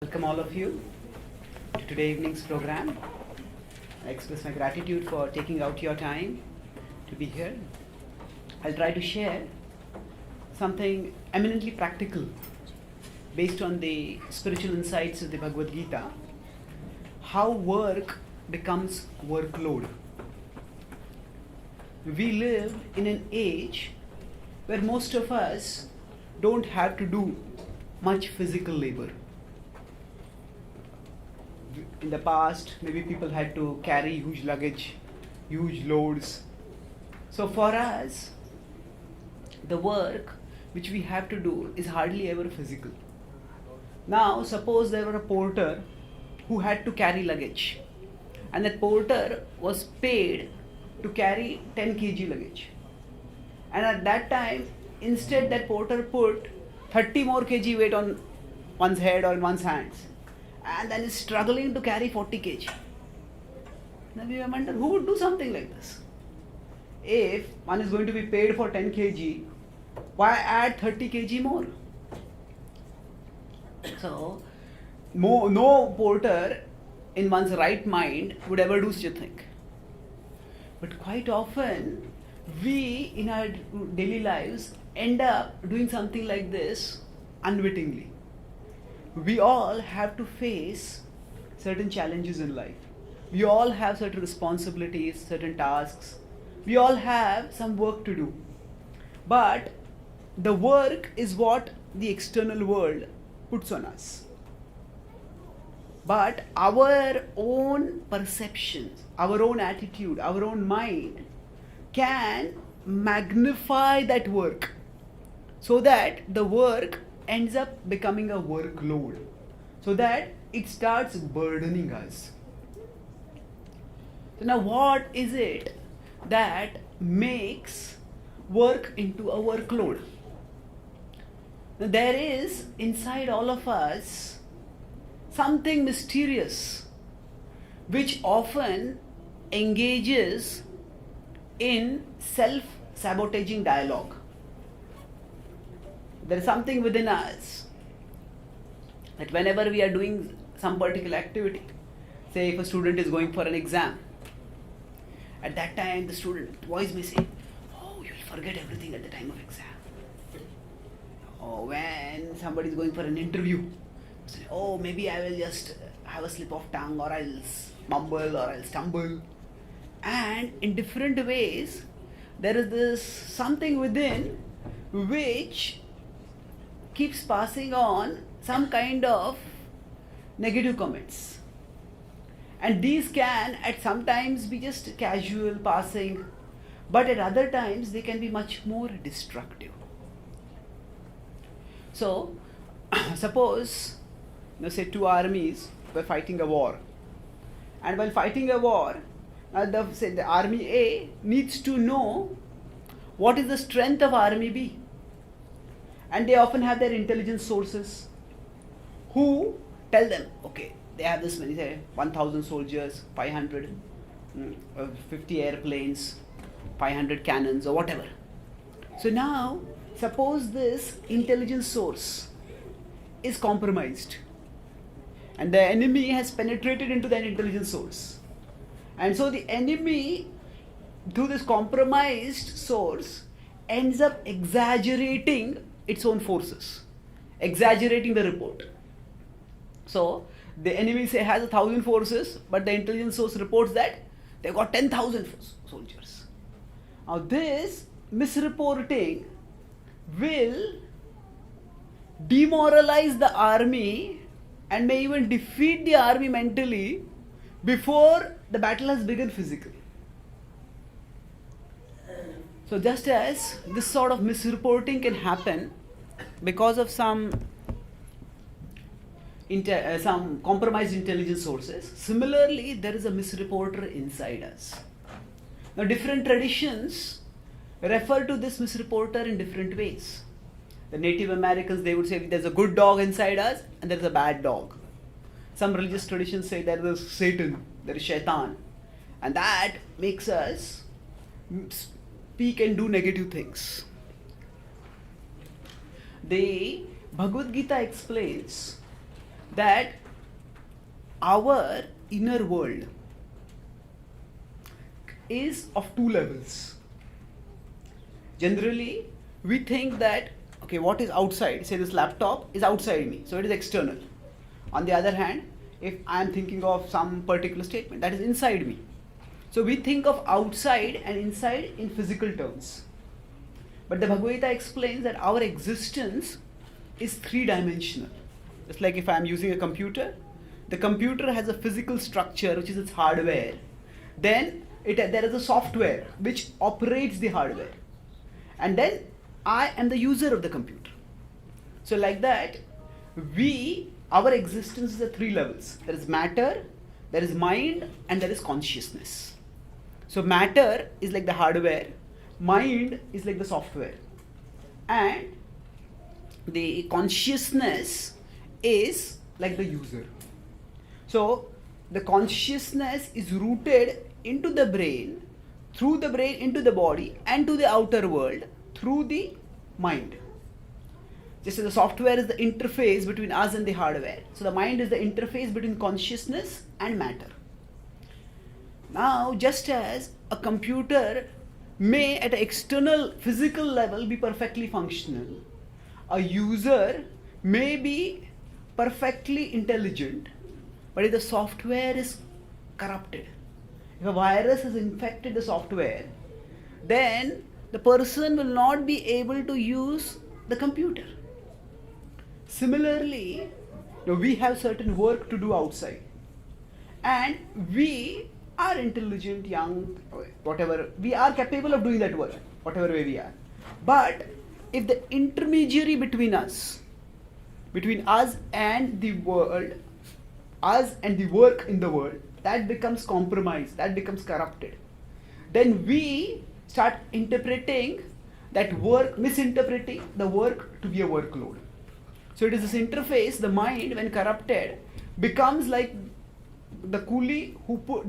Welcome all of you to today evening's program. I express my gratitude for taking out your time to be here. I'll try to share something eminently practical based on the spiritual insights of the Bhagavad Gita, how work becomes workload. We live in an age where most of us don't have to do much physical labor. In the past, maybe people had to carry huge luggage, huge loads. So for us, the work which we have to do is hardly ever physical. Now, suppose there were a porter who had to carry luggage, and that porter was paid to carry 10 kg luggage. And at that time, instead that porter put 30 more kg weight on one's head or in one's hands, and then is struggling to carry 40 kg. Now we wonder, who would do something like this? If one is going to be paid for 10 kg, why add 30 kg more? So, no porter in one's right mind would ever do such a thing. But quite often, we in our daily lives end up doing something like this unwittingly. We all have to face certain challenges in life. We all have certain responsibilities, certain tasks. We all have some work to do. But the work is what the external world puts on us. But our own perceptions, our own attitude, our own mind can magnify that work so that the work ends up becoming a workload, so that it starts burdening us. So now what is it that makes work into a workload? Now there is inside all of us something mysterious which often engages in self-sabotaging dialogue. There is something within us that whenever we are doing some particular activity, say if a student is going for an exam, at that time the student voice may say, "Oh, you'll forget everything at the time of exam." Or when somebody is going for an interview, say, "Oh, maybe I will just have a slip of tongue, or I'll mumble, or I'll stumble." And in different ways, there is this something within which keeps passing on some kind of negative comments. And these can at sometimes be just casual, passing, but at other times they can be much more destructive. So, suppose, say two armies were fighting a war. And while fighting a war, the army A needs to know what is the strength of army B. And they often have their intelligence sources who tell them, okay, they have this many, say 1,000 soldiers, 500, 50 airplanes, 500 cannons or whatever. So now, suppose this intelligence source is compromised and the enemy has penetrated into that intelligence source. And so the enemy, through this compromised source, ends up exaggerating its own forces, exaggerating the report. So the enemy say has 1,000 forces, but the intelligence source reports that they've got 10,000 soldiers. Now this misreporting will demoralize the army and may even defeat the army mentally before the battle has begun physically. So just as this sort of misreporting can happen because of some compromised intelligence sources, similarly there is a misreporter inside us. Now different traditions refer to this misreporter in different ways. The Native Americans, they would say there's a good dog inside us and there's a bad dog. Some religious traditions say there is Satan, there is Shaitan, and that makes us speak and do negative things. The Bhagavad Gita explains that our inner world is of two levels. Generally, we think that, okay, what is outside, say this laptop is outside me, so it is external. On the other hand, if I am thinking of some particular statement, that is inside me. So we think of outside and inside in physical terms. But the Bhagavad Gita explains that our existence is three-dimensional. Just like if I am using a computer, the computer has a physical structure, which is its hardware. Then there is a software which operates the hardware. And then I am the user of the computer. So like that, our existence is at three levels. There is matter, there is mind, and there is consciousness. So matter is like the hardware, mind is like the software, and the consciousness is like the user. So the consciousness is rooted into the brain, through the brain into the body, and to the outer world through the mind. Just as the software is the interface between us and the hardware, so the mind is the interface between consciousness and matter. Now, just as a computer may at an external physical level be perfectly functional, a user may be perfectly intelligent, but if the software is corrupted, if a virus has infected the software, then the person will not be able to use the computer. Similarly, we have certain work to do outside, and we are intelligent, young, whatever, we are capable of doing that work, whatever way we are. But if the intermediary between us and the world, us and the work in the world, that becomes compromised, that becomes corrupted, then we start interpreting that work, misinterpreting the work to be a workload. So it is this interface, the mind, when corrupted, becomes like the coolie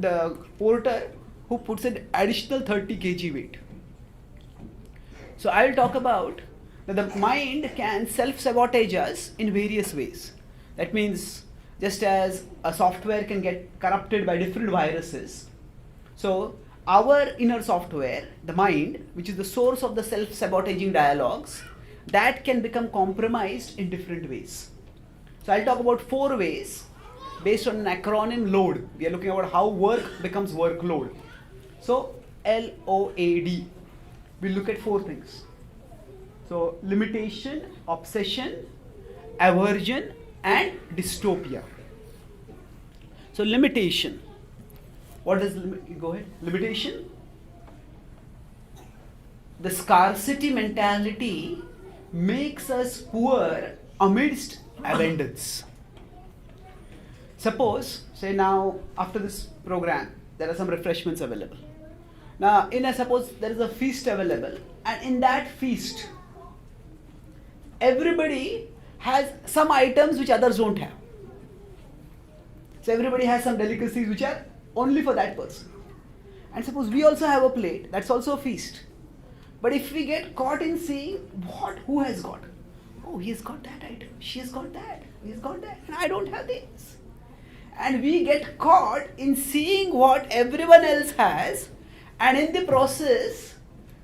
the porter who puts an additional 30 kg weight. So I will talk about that the mind can self-sabotage us in various ways. That means just as a software can get corrupted by different viruses, so our inner software, the mind, which is the source of the self-sabotaging dialogues, that can become compromised in different ways. So I'll talk about 4 ways based on an acronym LOAD. We are looking about how work becomes workload. So LOAD. We'll look at 4 things. So limitation, obsession, aversion, and dystopia. So limitation. What is go ahead? Limitation? The scarcity mentality makes us poor amidst abundance. Suppose, say now after this program, there are some refreshments available. Now, suppose there is a feast available, and in that feast, everybody has some items which others don't have. So everybody has some delicacies which are only for that person. And suppose we also have a plate, that's also a feast. But if we get caught in seeing who has got? Oh, he has got that item, she has got that, he has got that, and I don't have this. And we get caught in seeing what everyone else has, and in the process,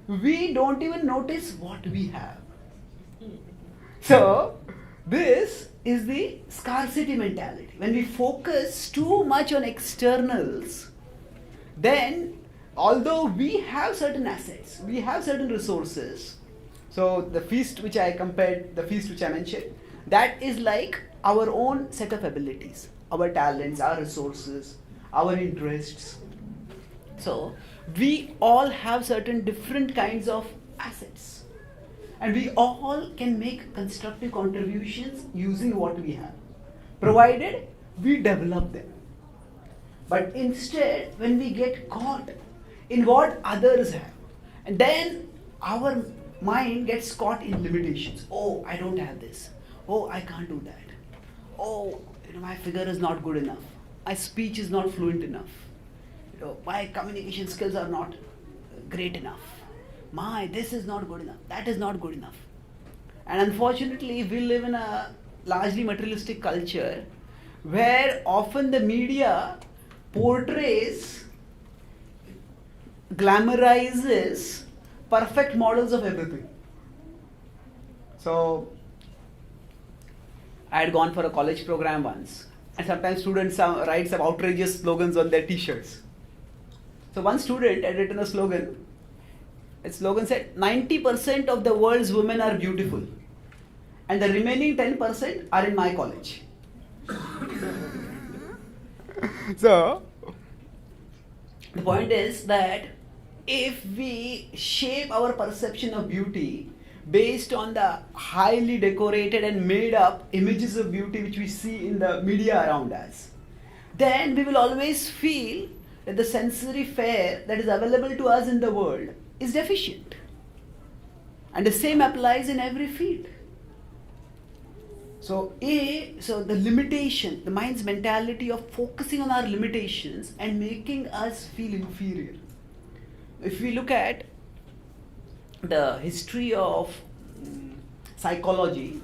we don't even notice what we have. So, this is the scarcity mentality. When we focus too much on externals, then although we have certain assets, we have certain resources, so the feast which I compared, the feast which I mentioned, that is like our own set of abilities, our talents, our resources, our interests. So we all have certain different kinds of assets, and we all can make constructive contributions using what we have, provided we develop them. But instead, when we get caught in what others have, and then our mind gets caught in limitations. Oh, I don't have this. Oh, I can't do that. Oh, my figure is not good enough. My speech is not fluent enough. My communication skills are not great enough. This is not good enough. That is not good enough. And unfortunately, we live in a largely materialistic culture where often the media portrays, glamorizes perfect models of everything. So, I had gone for a college program once, and sometimes students write some outrageous slogans on their t-shirts. So one student had written a slogan. Its slogan said, 90% of the world's women are beautiful, and the remaining 10% are in my college. So, the point is that if we shape our perception of beauty based on the highly decorated and made up images of beauty which we see in the media around us, then we will always feel that the sensory fare that is available to us in the world is deficient. And the same applies in every field. So the limitation, the mind's mentality of focusing on our limitations and making us feel inferior. If we look at the history of psychology,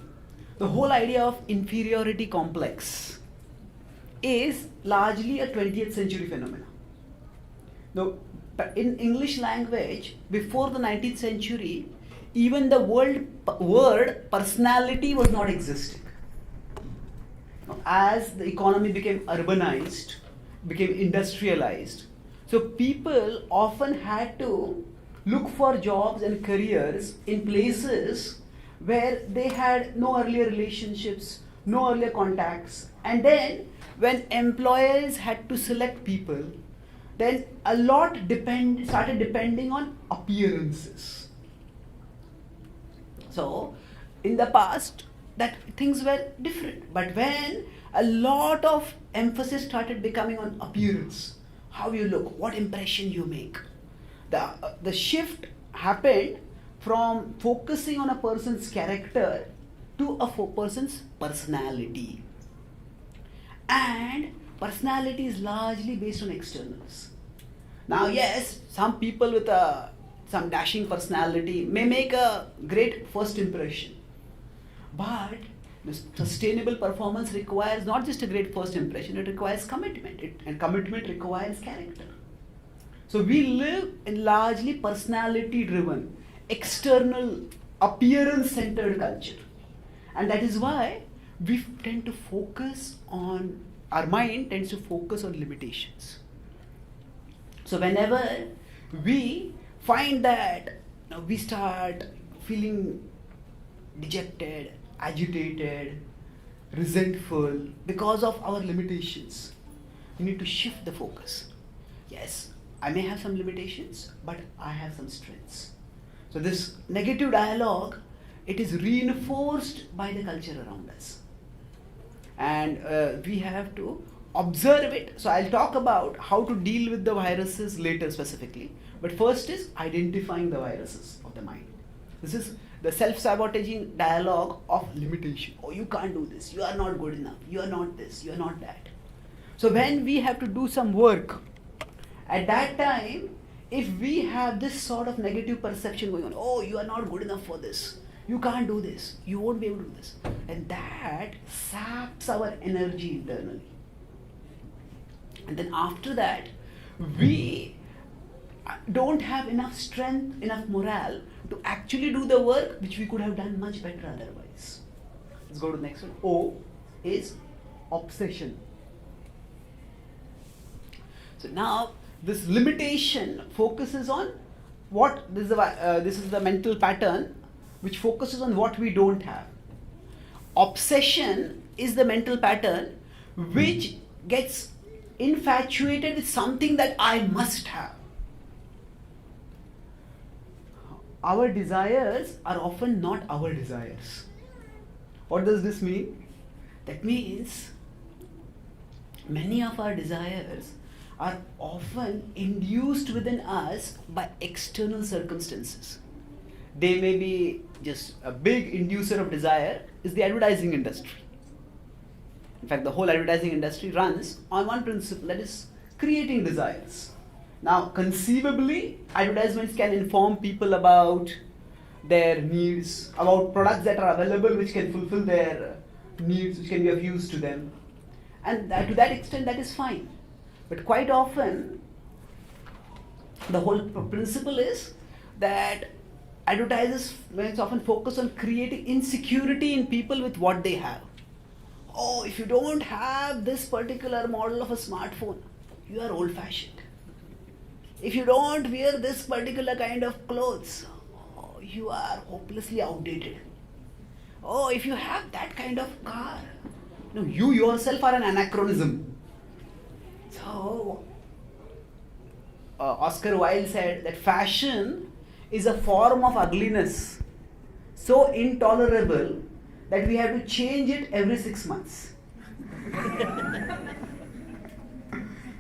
the whole idea of inferiority complex is largely a 20th century phenomenon. Now, in English language, before the 19th century, even the word personality was not existing. As the economy became urbanized, became industrialized, so people often had to look for jobs and careers in places where they had no earlier relationships, no earlier contacts, and then when employers had to select people, then a lot started depending on appearances. So, in the past, that things were different. But when a lot of emphasis started becoming on appearance, how you look, what impression you make, the shift happened from focusing on a person's character to a person's personality. And personality is largely based on externals. Now, yes, some people with some dashing personality may make a great first impression. But sustainable performance requires not just a great first impression, it requires commitment. And commitment requires character. So we live in largely personality-driven, external, appearance-centered culture. And that is why we tend to focus on, our mind tends to focus on limitations. So whenever we find that we start feeling dejected, agitated, resentful because of our limitations, we need to shift the focus. Yes, I may have some limitations, but I have some strengths. So this negative dialogue, it is reinforced by the culture around us. And we have to observe it. So I'll talk about how to deal with the viruses later specifically. But first is identifying the viruses of the mind. This is the self-sabotaging dialogue of limitation. Oh, you can't do this. You are not good enough. You are not this. You are not that. So when we have to do some work, at that time, if we have this sort of negative perception going on, oh, you are not good enough for this. You can't do this. You won't be able to do this. And that saps our energy internally. And then after that, we don't have enough strength, enough morale to actually do the work which we could have done much better otherwise. Let's go to the next one. O is obsession. So now this limitation focuses on what, this is the mental pattern which focuses on what we don't have. Obsession is the mental pattern which gets infatuated with something that I must have. Our desires are often not our desires. What does this mean? That means many of our desires are often induced within us by external circumstances. They may be just a big inducer of desire is the advertising industry. In fact, the whole advertising industry runs on one principle, that is creating desires. Now, conceivably, advertisements can inform people about their needs, about products that are available which can fulfill their needs, which can be of use to them. And to that extent, that is fine. But quite often, the whole principle is that advertisers often focus on creating insecurity in people with what they have. Oh, if you don't have this particular model of a smartphone, you are old-fashioned. If you don't wear this particular kind of clothes, oh, you are hopelessly outdated. Oh, if you have that kind of car, you yourself are an anachronism. So, Oscar Wilde said that fashion is a form of ugliness so intolerable that we have to change it every 6 months.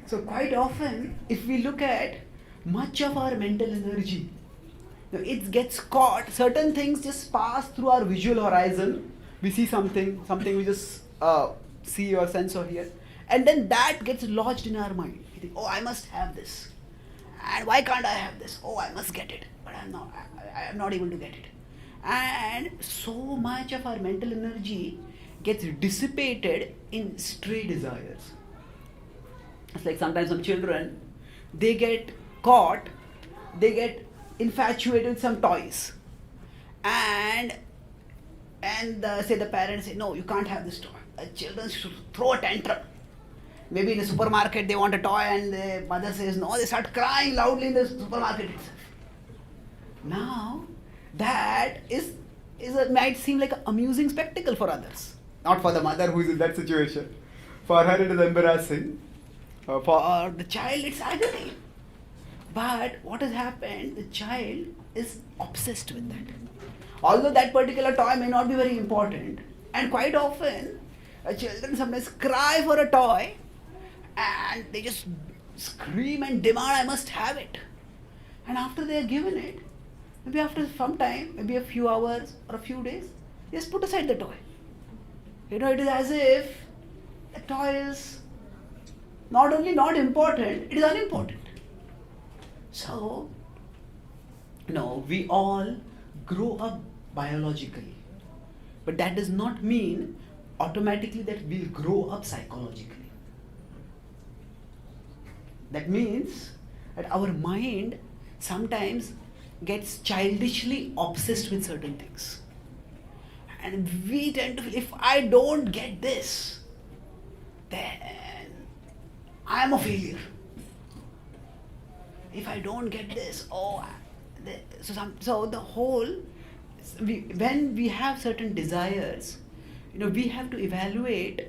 So quite often, if we look at much of our mental energy, it gets caught, certain things just pass through our visual horizon. We see something we just see or sense or hear, and then that gets lodged in our mind. We think, oh, I must have this. And why can't I have this? Oh, I must get it. But I am not able to get it. And so much of our mental energy gets dissipated in stray desires. It's like sometimes some children, they get caught, they get infatuated with some toys. And say the parents say, no, you can't have this toy. The children should throw a tantrum. Maybe in the supermarket they want a toy and the mother says no, they start crying loudly in the supermarket itself. Now, that might seem like an amusing spectacle for others. Not for the mother who is in that situation. For her it is embarrassing. For the child it's agony. But what has happened, the child is obsessed with that. Although that particular toy may not be very important, and quite often children sometimes cry for a toy and they just scream and demand, I must have it. And after they are given it, maybe after some time, maybe a few hours or a few days, just put aside the toy. It is as if the toy is not only not important, it is unimportant. So, we all grow up biologically. But that does not mean automatically that we'll grow up psychologically. That means that our mind sometimes gets childishly obsessed with certain things. And we tend to feel, if I don't get this, then I am a failure. If I don't get this, when we have certain desires, we have to evaluate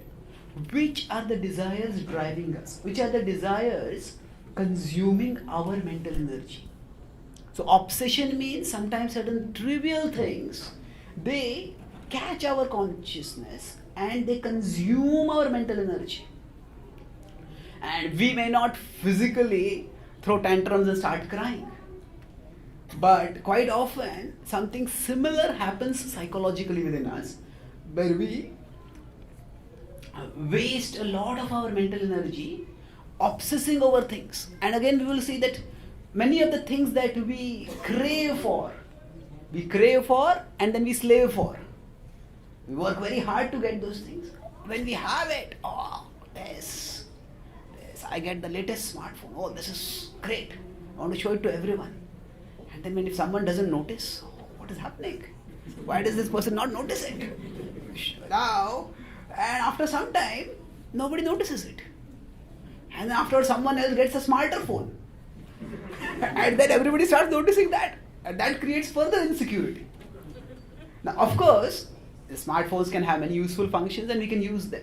which are the desires driving us, which are the desires consuming our mental energy. So obsession means sometimes certain trivial things, they catch our consciousness and they consume our mental energy. And we may not physically throw tantrums and start crying. But quite often, something similar happens psychologically within us, where we waste a lot of our mental energy obsessing over things. And again, we will see that many of the things that we crave for and then we slave for. We work very hard to get those things. When we have it, this, I get the latest smartphone. Oh, this is great. I want to show it to everyone. And then if someone doesn't notice, what is happening? Why does this person not notice it? Now, and after some time, nobody notices it. And then after someone else gets a smarter phone. And then everybody starts noticing that. And that creates further insecurity. Now, of course, the smartphones can have many useful functions and we can use them.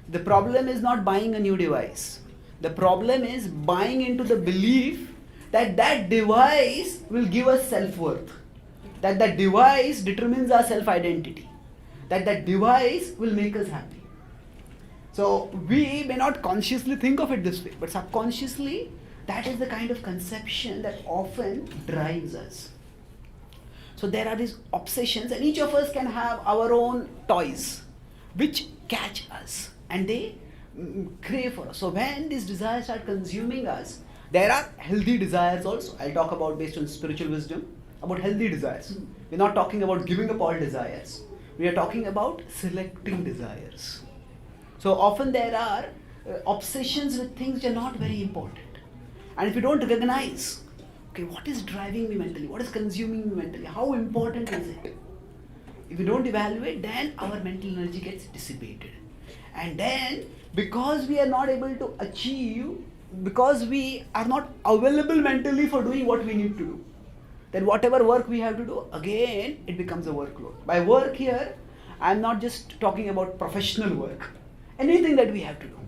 The problem is not buying a new device. The problem is buying into the belief that that device will give us self-worth. That that device determines our self-identity. That device will make us happy. So we may not consciously think of it this way, but subconsciously, that is the kind of conception that often drives us. So there are these obsessions, and each of us can have our own toys, which catch us, and they crave for us. So when these desires start consuming us, there are healthy desires also. I'll talk about, based on spiritual wisdom, about healthy desires. We're not talking about giving up all desires. We are talking about selecting desires. So often there are obsessions with things which are not very important. And if you don't recognize, okay, what is driving me mentally? What is consuming me mentally? How important is it? If you don't evaluate, then our mental energy gets dissipated. And then, because we are not able to achieve, because we are not available mentally for doing what we need to do, then whatever work we have to do, again, it becomes a workload. By work here, I am not just talking about professional work. Anything that we have to do.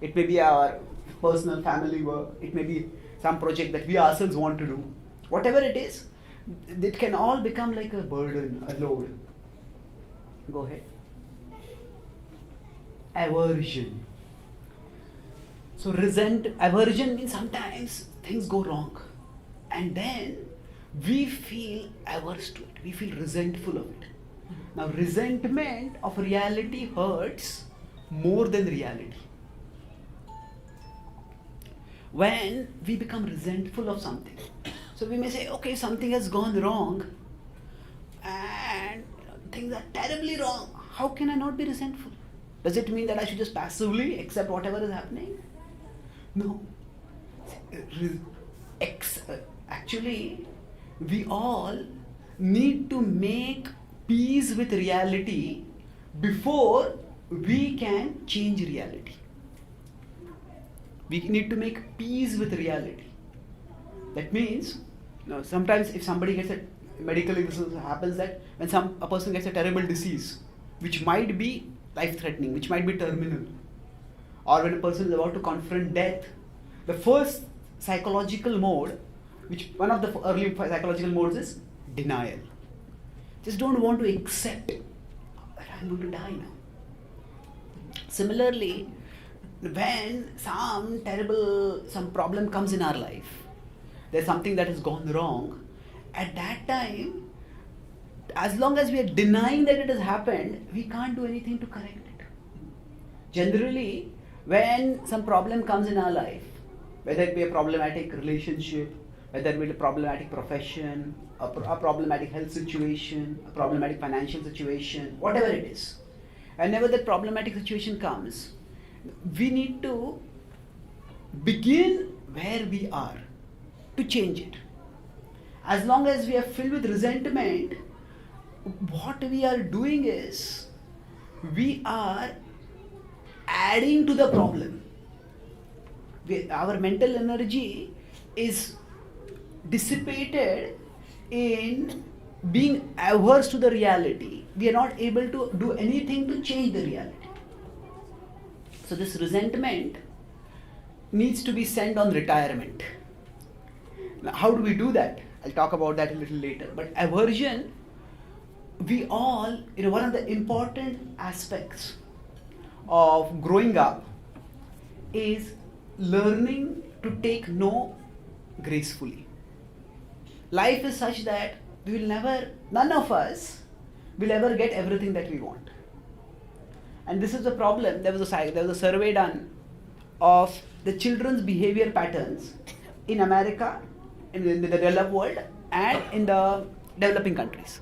It may be our personal family work, it may be some project that we ourselves want to do. Whatever it is, it can all become like a burden, a load. Go ahead. Aversion. So aversion means sometimes things go wrong. And then we feel averse to it. We feel resentful of it. Now resentment of reality hurts more than reality. When we become resentful of something, so we may say, okay, something has gone wrong and things are terribly wrong. How can I not be resentful? Does it mean that I should just passively accept whatever is happening? No. Actually, we all need to make peace with reality before we can change reality. We need to make peace with reality. That means, sometimes if somebody gets medically this happens that when a person gets a terrible disease, which might be life-threatening, which might be terminal, or when a person is about to confront death, the first psychological mode, which one of the early psychological modes is denial. Just don't want to accept that I'm going to die now. Similarly, when some problem comes in our life, there's something that has gone wrong, at that time, as long as we are denying that it has happened, we can't do anything to correct it. Generally, when some problem comes in our life, whether it be a problematic relationship, whether it be a problematic profession, a problematic health situation, a problematic financial situation, whatever it is, whenever that problematic situation comes, we need to begin where we are to change it. As long as we are filled with resentment, what we are doing is we are adding to the problem. Our mental energy is dissipated in being averse to the reality. We are not able to do anything to change the reality. So this resentment needs to be sent on retirement. Now, how do we do that? I'll talk about that a little later. But aversion, we all, one of the important aspects of growing up is learning to take no gracefully. Life is such that none of us will ever get everything that we want. And this is the problem. There was a survey done of the children's behavior patterns in America, in the developed world, and in the developing countries.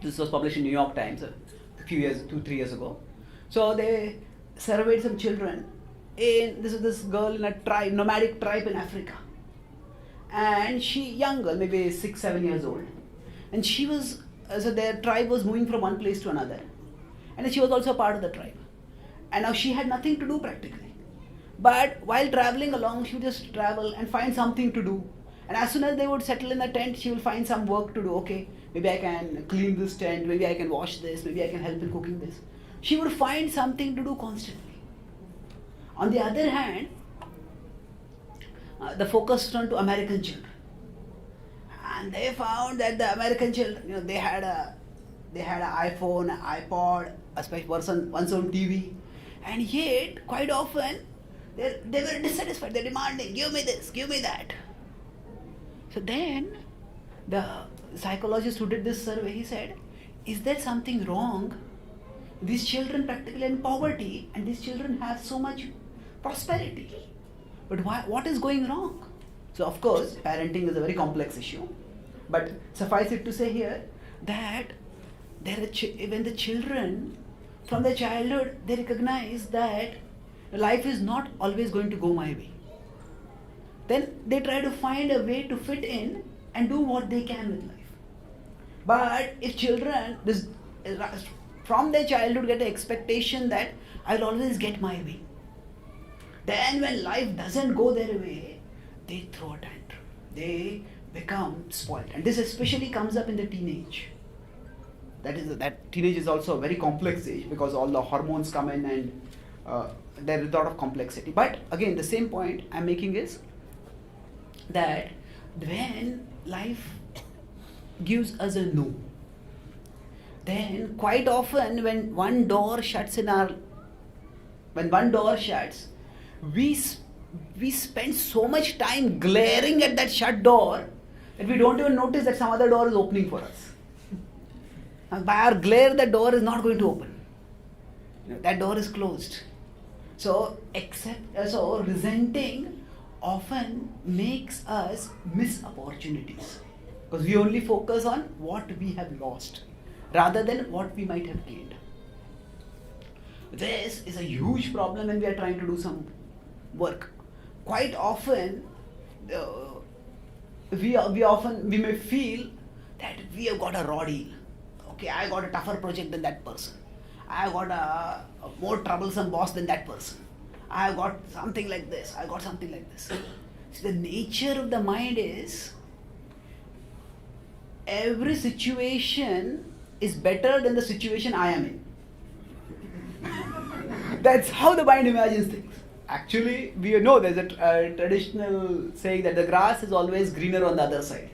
This was published in New York Times a few years, 2-3 years ago. So they surveyed some children. This girl in a tribe, nomadic tribe in Africa, and young girl, maybe 6-7 years old, and their tribe was moving from one place to another. And she was also a part of the tribe. And now she had nothing to do practically. But while traveling along, she would just travel and find something to do. And as soon as they would settle in a tent, she will find some work to do. Okay, maybe I can clean this tent, maybe I can wash this, maybe I can help in cooking this. She would find something to do constantly. On the other hand, the focus turned to American children. And they found that the American children, they had an iPhone, an iPod, a special one's own TV, and yet quite often they were dissatisfied. They're demanding, give me this, give me that. So then the psychologist who did this survey, he said, is there something wrong? These children practically in poverty, and these children have so much prosperity. But what is going wrong? So of course, parenting is a very complex issue. But suffice it to say here that when the children from their childhood, they recognize that life is not always going to go my way. Then they try to find a way to fit in and do what they can with life. But if children from their childhood get the expectation that I will always get my way, then when life doesn't go their way, they throw a tantrum. They become spoiled. And this especially comes up in the teenage. That teenage is also a very complex age because all the hormones come in and there is a lot of complexity. But again, the same point I'm making is that when life gives us a no, then quite often when one door shuts, we spend so much time glaring at that shut door that we don't even notice that some other door is opening for us. And by our glare, that door is not going to open. That door is closed. So resenting often makes us miss opportunities because we only focus on what we have lost rather than what we might have gained. This is a huge problem when we are trying to do some work. Quite often, we may feel that we have got a raw deal. Okay, I got a tougher project than that person. I got a more troublesome boss than that person. I got something like this. I got something like this. So the nature of the mind is every situation is better than the situation I am in. That's how the mind imagines things. Actually, we know there's a traditional saying that the grass is always greener on the other side.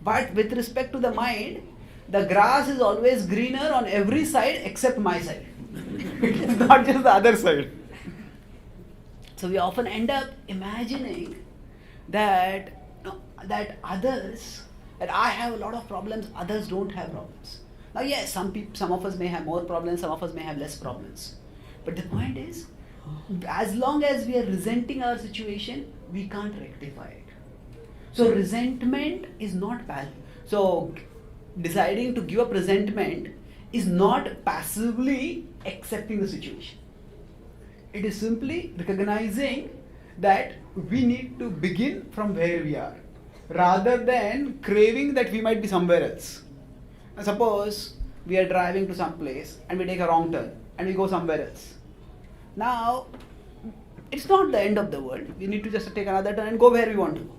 But with respect to the mind, the grass is always greener on every side except my side. It's not just the other side. So we often end up imagining that I have a lot of problems, others don't have problems. Now yes, some of us may have more problems, some of us may have less problems. But the point is, as long as we are resenting our situation, we can't rectify it. So resentment is not valid. So deciding to give up resentment is not passively accepting the situation. It is simply recognizing that we need to begin from where we are rather than craving that we might be somewhere else. Now, suppose we are driving to some place and we take a wrong turn and we go somewhere else. Now, it's not the end of the world. We need to just take another turn and go where we want to go.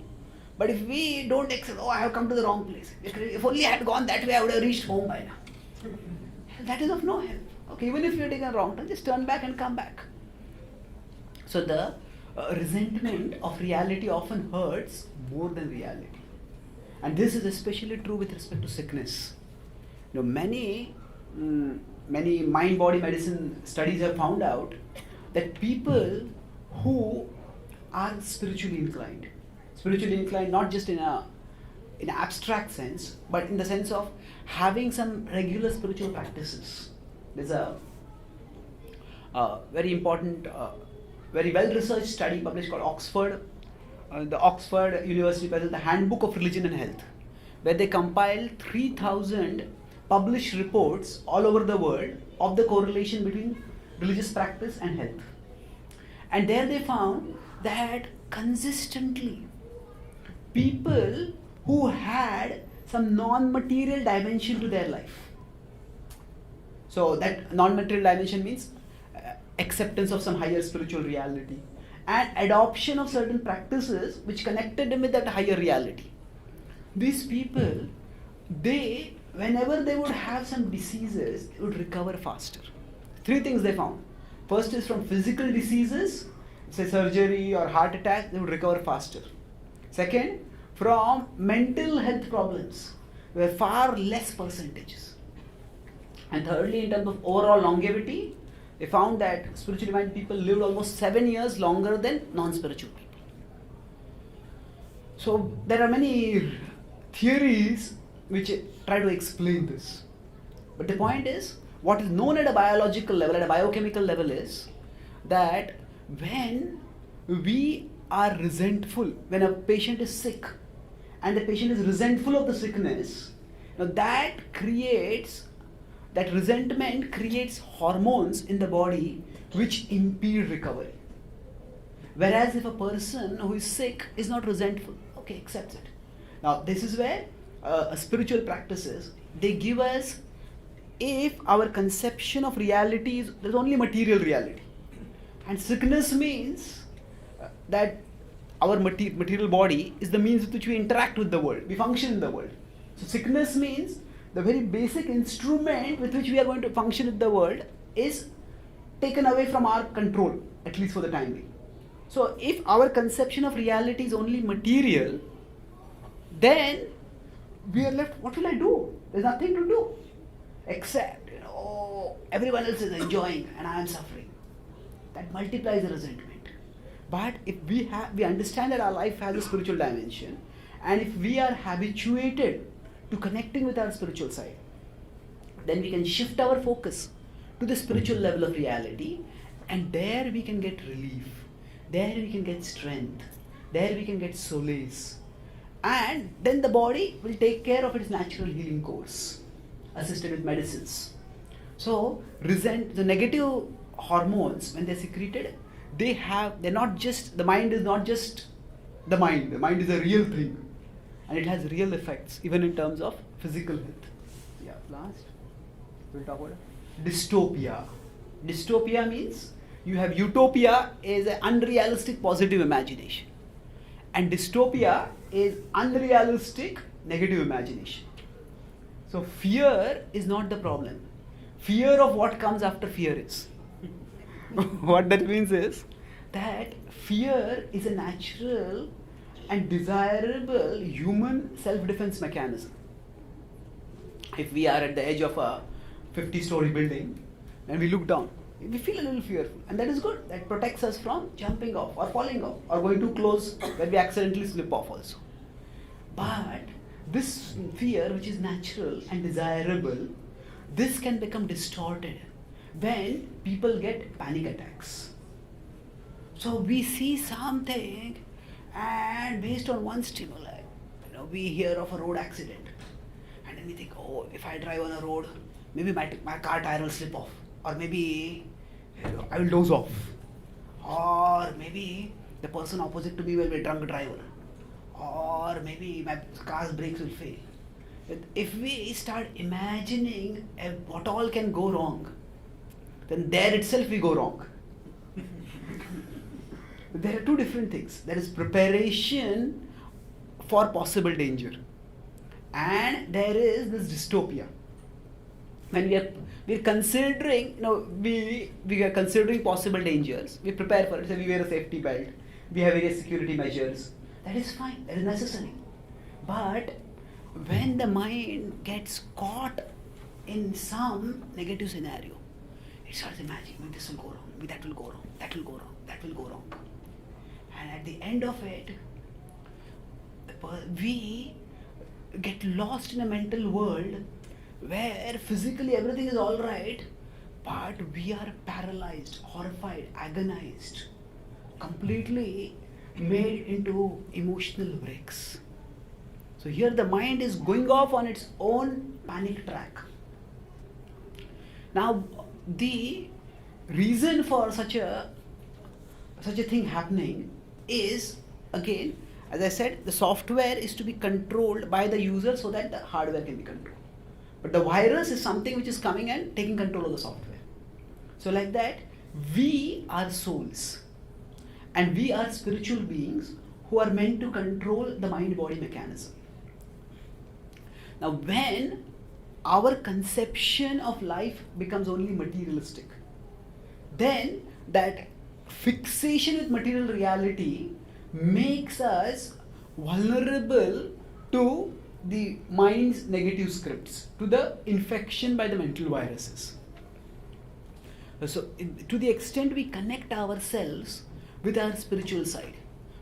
But if we don't accept, I have come to the wrong place. If only I had gone that way, I would have reached home by now. That is of no help. Okay, even if you are taking a wrong turn, just turn back and come back. So the resentment of reality often hurts more than reality. And this is especially true with respect to sickness. Many mind-body medicine studies have found out that people who are spiritually inclined not just in an abstract sense, but in the sense of having some regular spiritual practices. There's a very important, very well-researched study published called the Oxford University presents the Handbook of Religion and Health, where they compiled 3,000 published reports all over the world of the correlation between religious practice and health. And there they found that consistently people who had some non-material dimension to their life. So that non-material dimension means acceptance of some higher spiritual reality and adoption of certain practices which connected them with that higher reality. These people, whenever they would have some diseases, they would recover faster. 3 things they found. First is from physical diseases, say surgery or heart attack, they would recover faster. Second, from mental health problems, were far less percentages. And thirdly, in terms of overall longevity, they found that spiritually minded people lived almost 7 years longer than non-spiritual people. So there are many theories which try to explain this. But the point is, what is known at a biological level, at a biochemical level is that when we are resentful, when a patient is sick and the patient is resentful of the sickness, now that creates that resentment creates hormones in the body which impede recovery. Whereas if a person who is sick is not resentful, okay, accepts it. Now this is where spiritual practices, they give us, if our conception of reality is, there's only material reality. And sickness means that our material body is the means with which we interact with the world, we function in the world. So sickness means the very basic instrument with which we are going to function with the world is taken away from our control, at least for the time being. So if our conception of reality is only material, then we are left, what will I do? There's nothing to do. Except, everyone else is enjoying and I am suffering. That multiplies the resentment. But if we understand that our life has a spiritual dimension, and if we are habituated to connecting with our spiritual side, then we can shift our focus to the spiritual level of reality, and there we can get relief, there we can get strength, there we can get solace, and then the body will take care of its natural healing course, assisted with medicines. So the negative hormones, when they're secreted, they're not just, the mind is not just the mind is a real thing, and it has real effects even in terms of physical health. Yeah, last we'll talk about dystopia. Dystopia means you have utopia is an unrealistic positive imagination, and dystopia is unrealistic negative imagination. So fear is not the problem. Fear of what comes after fear is. What that means is that fear is a natural and desirable human self-defense mechanism. If we are at the edge of a 50-story building and we look down, we feel a little fearful, and that is good. That protects us from jumping off or falling off or going too close where we accidentally slip off also. But this fear, which is natural and desirable, this can become distorted when people get panic attacks. So we see something, and based on one stimuli, we hear of a road accident, and then we think, if I drive on a road, maybe my car tire will slip off, or maybe I will doze off, or maybe the person opposite to me will be a drunk driver, or maybe my car's brakes will fail. If we start imagining what all can go wrong, then there itself we go wrong. There are two different things. There is preparation for possible danger, and there is this dystopia. When we are considering, we are considering possible dangers, we prepare for it. So we wear a safety belt, we have various security measures. That is fine, that is necessary. But when the mind gets caught in some negative scenario, it starts imagining, this will go wrong, that will go wrong, that will go wrong, that will go wrong. And at the end of it, we get lost in a mental world where physically everything is all right, but we are paralyzed, horrified, agonized, completely made into emotional breaks. So here the mind is going off on its own panic track. Now, the reason for such a thing happening is, again, as I said, the software is to be controlled by the user so that the hardware can be controlled. But the virus is something which is coming and taking control of the software. So like that, we are souls, and we are spiritual beings who are meant to control the mind-body mechanism. Now when our conception of life becomes only materialistic, then that fixation with material reality makes us vulnerable to the mind's negative scripts, to the infection by the mental viruses. So to the extent we connect ourselves with our spiritual side,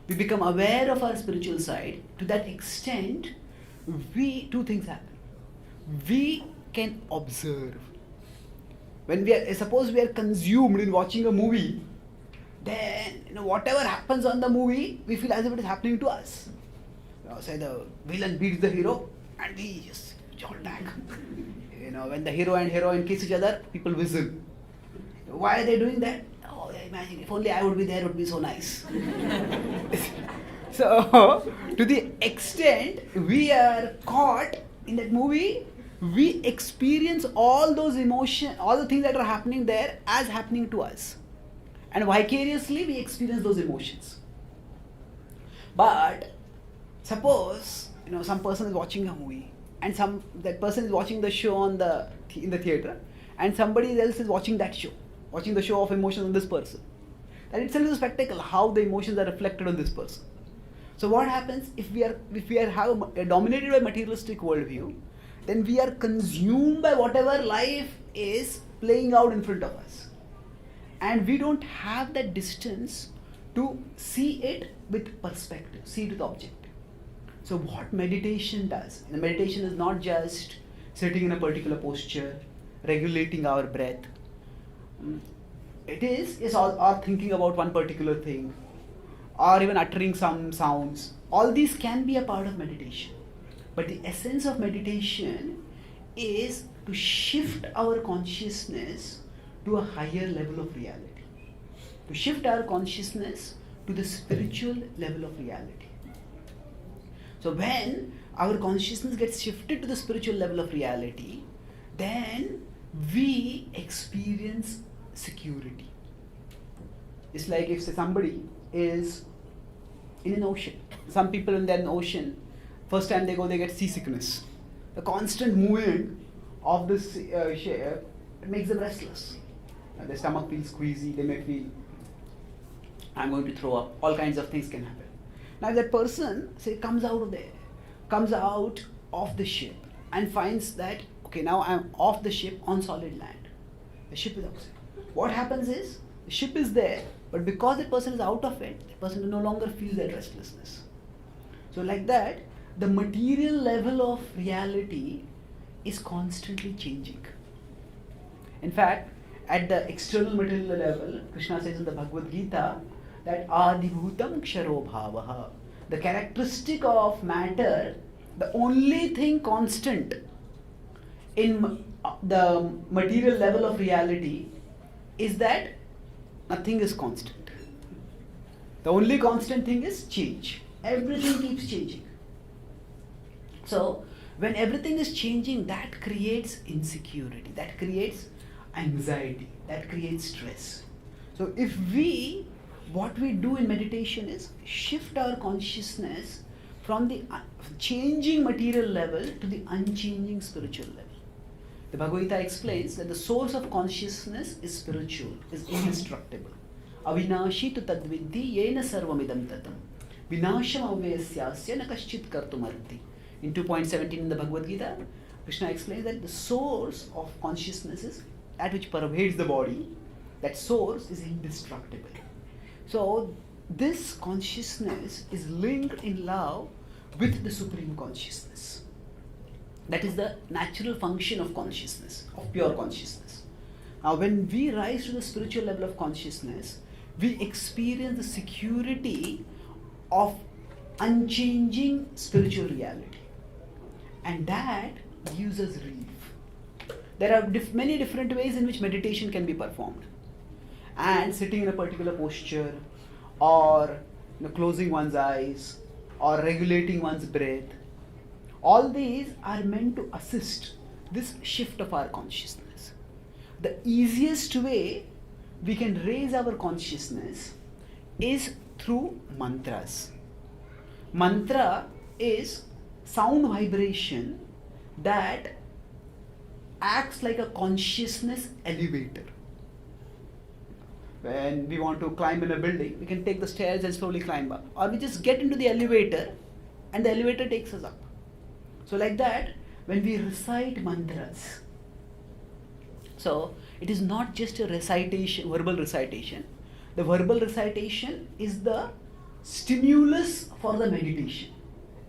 we become aware of our spiritual side, to that extent two things happen. We can observe. When suppose we are consumed in watching a movie, then whatever happens on the movie, we feel as if it is happening to us. Say the villain beats the hero, and we just jolt back. when the hero and heroine kiss each other, people whistle. Why are they doing that? Oh, yeah, imagine if only I would be there, it would be so nice. So, to the extent we are caught in that movie, we experience all those emotions, all the things that are happening there as happening to us. And vicariously we experience those emotions. But suppose some person is watching a movie and that person is watching the show in the theater, and somebody else is watching that show, watching the show of emotions on this person. That itself is a spectacle, how the emotions are reflected on this person. So what happens if we are dominated by materialistic worldview, then we are consumed by whatever life is playing out in front of us. And we don't have that distance to see it with perspective, see it with objective. So what meditation does, meditation is not just sitting in a particular posture, regulating our breath. It is or thinking about one particular thing, or even uttering some sounds. All these can be a part of meditation. But the essence of meditation is to shift our consciousness to a higher level of reality. To shift our consciousness to the spiritual level of reality. So when our consciousness gets shifted to the spiritual level of reality, then we experience security. It's like if somebody is in an ocean. Some people in that ocean, first time they go, they get seasickness. The constant movement of this ship makes them restless. Their stomach feels squeezy, they may feel, I'm going to throw up. All kinds of things can happen. Now if that person, comes out of the ship and finds that, okay, now I'm off the ship on solid land. The ship is outside. What happens is, the ship is there, but because the person is out of it, the person no longer feels that restlessness. So like that, the material level of reality is constantly changing. In fact, at the external material level, Krishna says in the Bhagavad Gita that Adibhutam Ksharo Bhavaha. The characteristic of matter, the only thing constant in the material level of reality is that nothing is constant. The only constant thing is change. Everything keeps changing. So, when everything is changing, that creates insecurity, that creates anxiety, that creates stress. So, what we do in meditation is shift our consciousness from the changing material level to the unchanging spiritual level. The Bhagavad Gita explains that the source of consciousness is spiritual, is indestructible. Avinashi tu tadviddhi yena sarvamidam tatam. Vinasham avyasyasya na kaschit kartumarti. In 2.17 in the Bhagavad Gita, Krishna explains that the source of consciousness is that which pervades the body. That source is indestructible. So, this consciousness is linked in love with the Supreme Consciousness. That is the natural function of consciousness, of pure consciousness. Now, when we rise to the spiritual level of consciousness, we experience the security of unchanging spiritual reality. And that gives us relief. There are many different ways in which meditation can be performed. And sitting in a particular posture, or closing one's eyes, or regulating one's breath, all these are meant to assist this shift of our consciousness. The easiest way we can raise our consciousness is through mantras. Mantra is sound vibration that acts like a consciousness elevator. When we want to climb in a building, we can take the stairs and slowly climb up. Or we just get into the elevator and the elevator takes us up. So like that, when we recite mantras, so it is not just a recitation, verbal recitation. The verbal recitation is the stimulus for the meditation.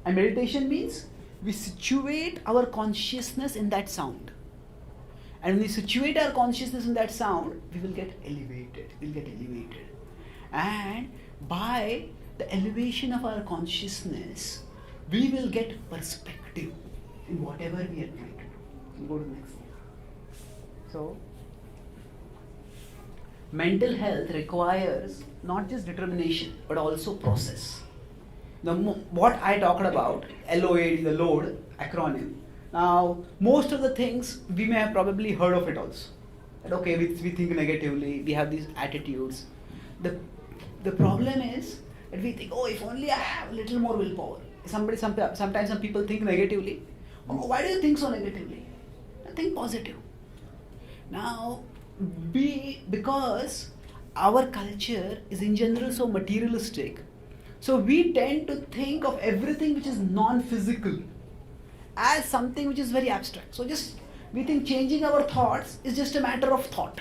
And meditation means we situate our consciousness in that sound. And when we situate our consciousness in that sound, we will get elevated. And by the elevation of our consciousness, we will get perspective in whatever we are trying to do. We'll go to the next slide. So, mental health requires not just determination but also process. Now, what I talked about, LOAD, the load acronym. Now, most of the things we may have probably heard of it also. That okay, we think negatively, we have these attitudes. The problem is that we think, oh, if only I have a little more willpower. Sometimes some people think negatively. Oh, why do you think so negatively? Think positive. Now, because our culture is in general so materialistic, so we tend to think of everything which is non-physical as something which is very abstract. So we think changing our thoughts is just a matter of thought.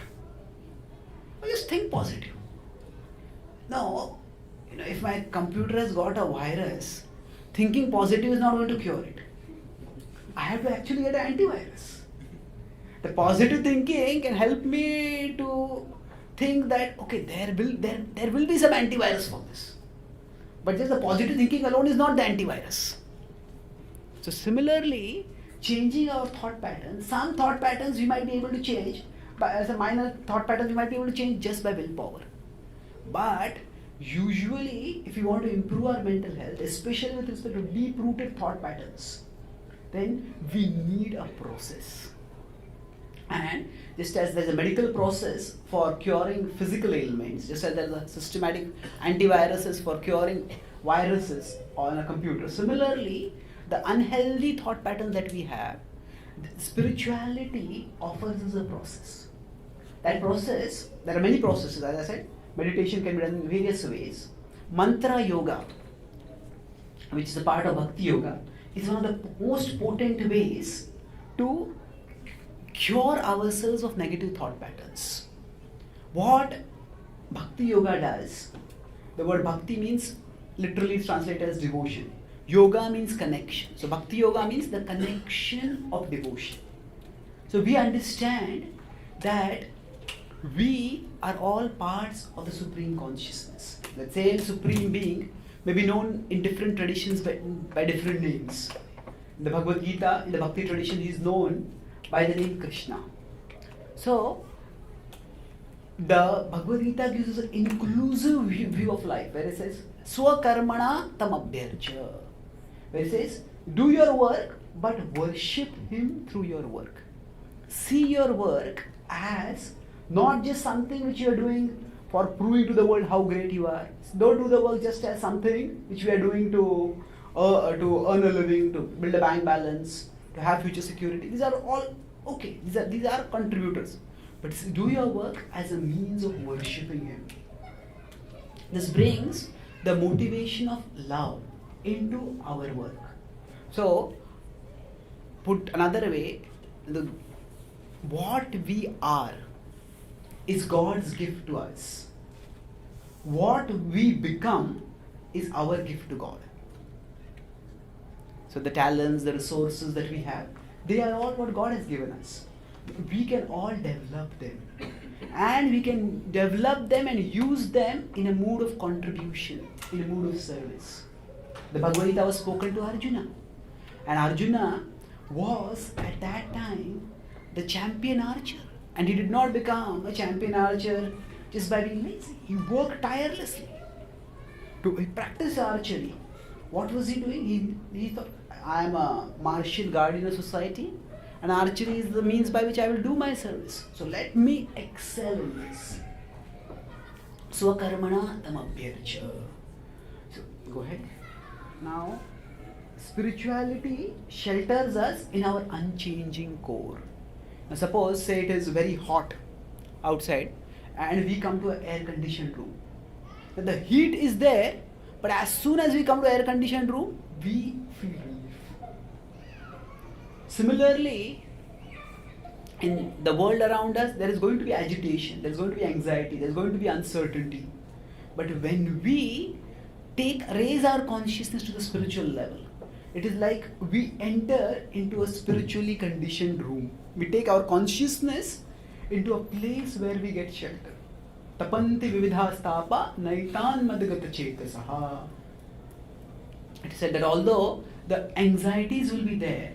Just think positive. No, if my computer has got a virus, thinking positive is not going to cure it. I have to actually get an antivirus. The positive thinking can help me to think that okay, there will be some antivirus for this. But just the positive thinking alone is not the antivirus. So similarly, changing our thought patterns, some thought patterns we might be able to change, but as a minor thought pattern we might be able to change just by willpower. But usually, if we want to improve our mental health, especially with respect to deep-rooted thought patterns, then we need a process. And just as there's a medical process for curing physical ailments, just as there's a systematic antiviruses for curing viruses on a computer, similarly, the unhealthy thought patterns that we have, spirituality offers us a process. That process, there are many processes, as I said, meditation can be done in various ways. Mantra yoga, which is a part of Bhakti yoga, is one of the most potent ways to cure ourselves of negative thought patterns. What Bhakti yoga does, the word Bhakti means literally translated as devotion. Yoga means connection. So Bhakti yoga means the connection of devotion. So we understand that we are all parts of the Supreme Consciousness. Let's say Supreme Being may be known in different traditions by different names. In the Bhagavad Gita, in the Bhakti tradition, he is known by the name Krishna. So, the Bhagavad Gita gives us an inclusive view of life, where it says, Swakarmana tam abhyarcha. Where it says, do your work, but worship him through your work. See your work as not just something which you are doing for proving to the world how great you are. Don't do the work just as something which we are doing to earn a living, to build a bank balance, to have future security. These are all okay. These are contributors. But do your work as a means of worshipping him. This brings the motivation of love into our work. So, put another way, what we are is God's gift to us. What we become is our gift to God. So the talents, the resources that we have, they are all what God has given us. We can all develop them. And we can develop them and use them in a mood of contribution, in a mood of service. The Bhagavad Gita was spoken to Arjuna. And Arjuna was at that time the champion archer. And he did not become a champion archer just by being lazy. He worked tirelessly to practice archery. What was he doing? He thought, I am a martial guardian of society, and archery is the means by which I will do my service. So let me excel in this. Swakarmana tam abhyarcha. So go ahead. Now, spirituality shelters us in our unchanging core. Now suppose, say it is very hot outside and we come to an air-conditioned room. Now, the heat is there, but as soon as we come to air-conditioned room, we feel relief. Similarly, in the world around us, there is going to be agitation, there is going to be anxiety, there is going to be uncertainty. But when we raise our consciousness to the spiritual level, it is like we enter into a spiritually conditioned room. We take our consciousness into a place where we get shelter. Tapanti vividhastapa naitan madgata chetasaha. It is said that although the anxieties will be there,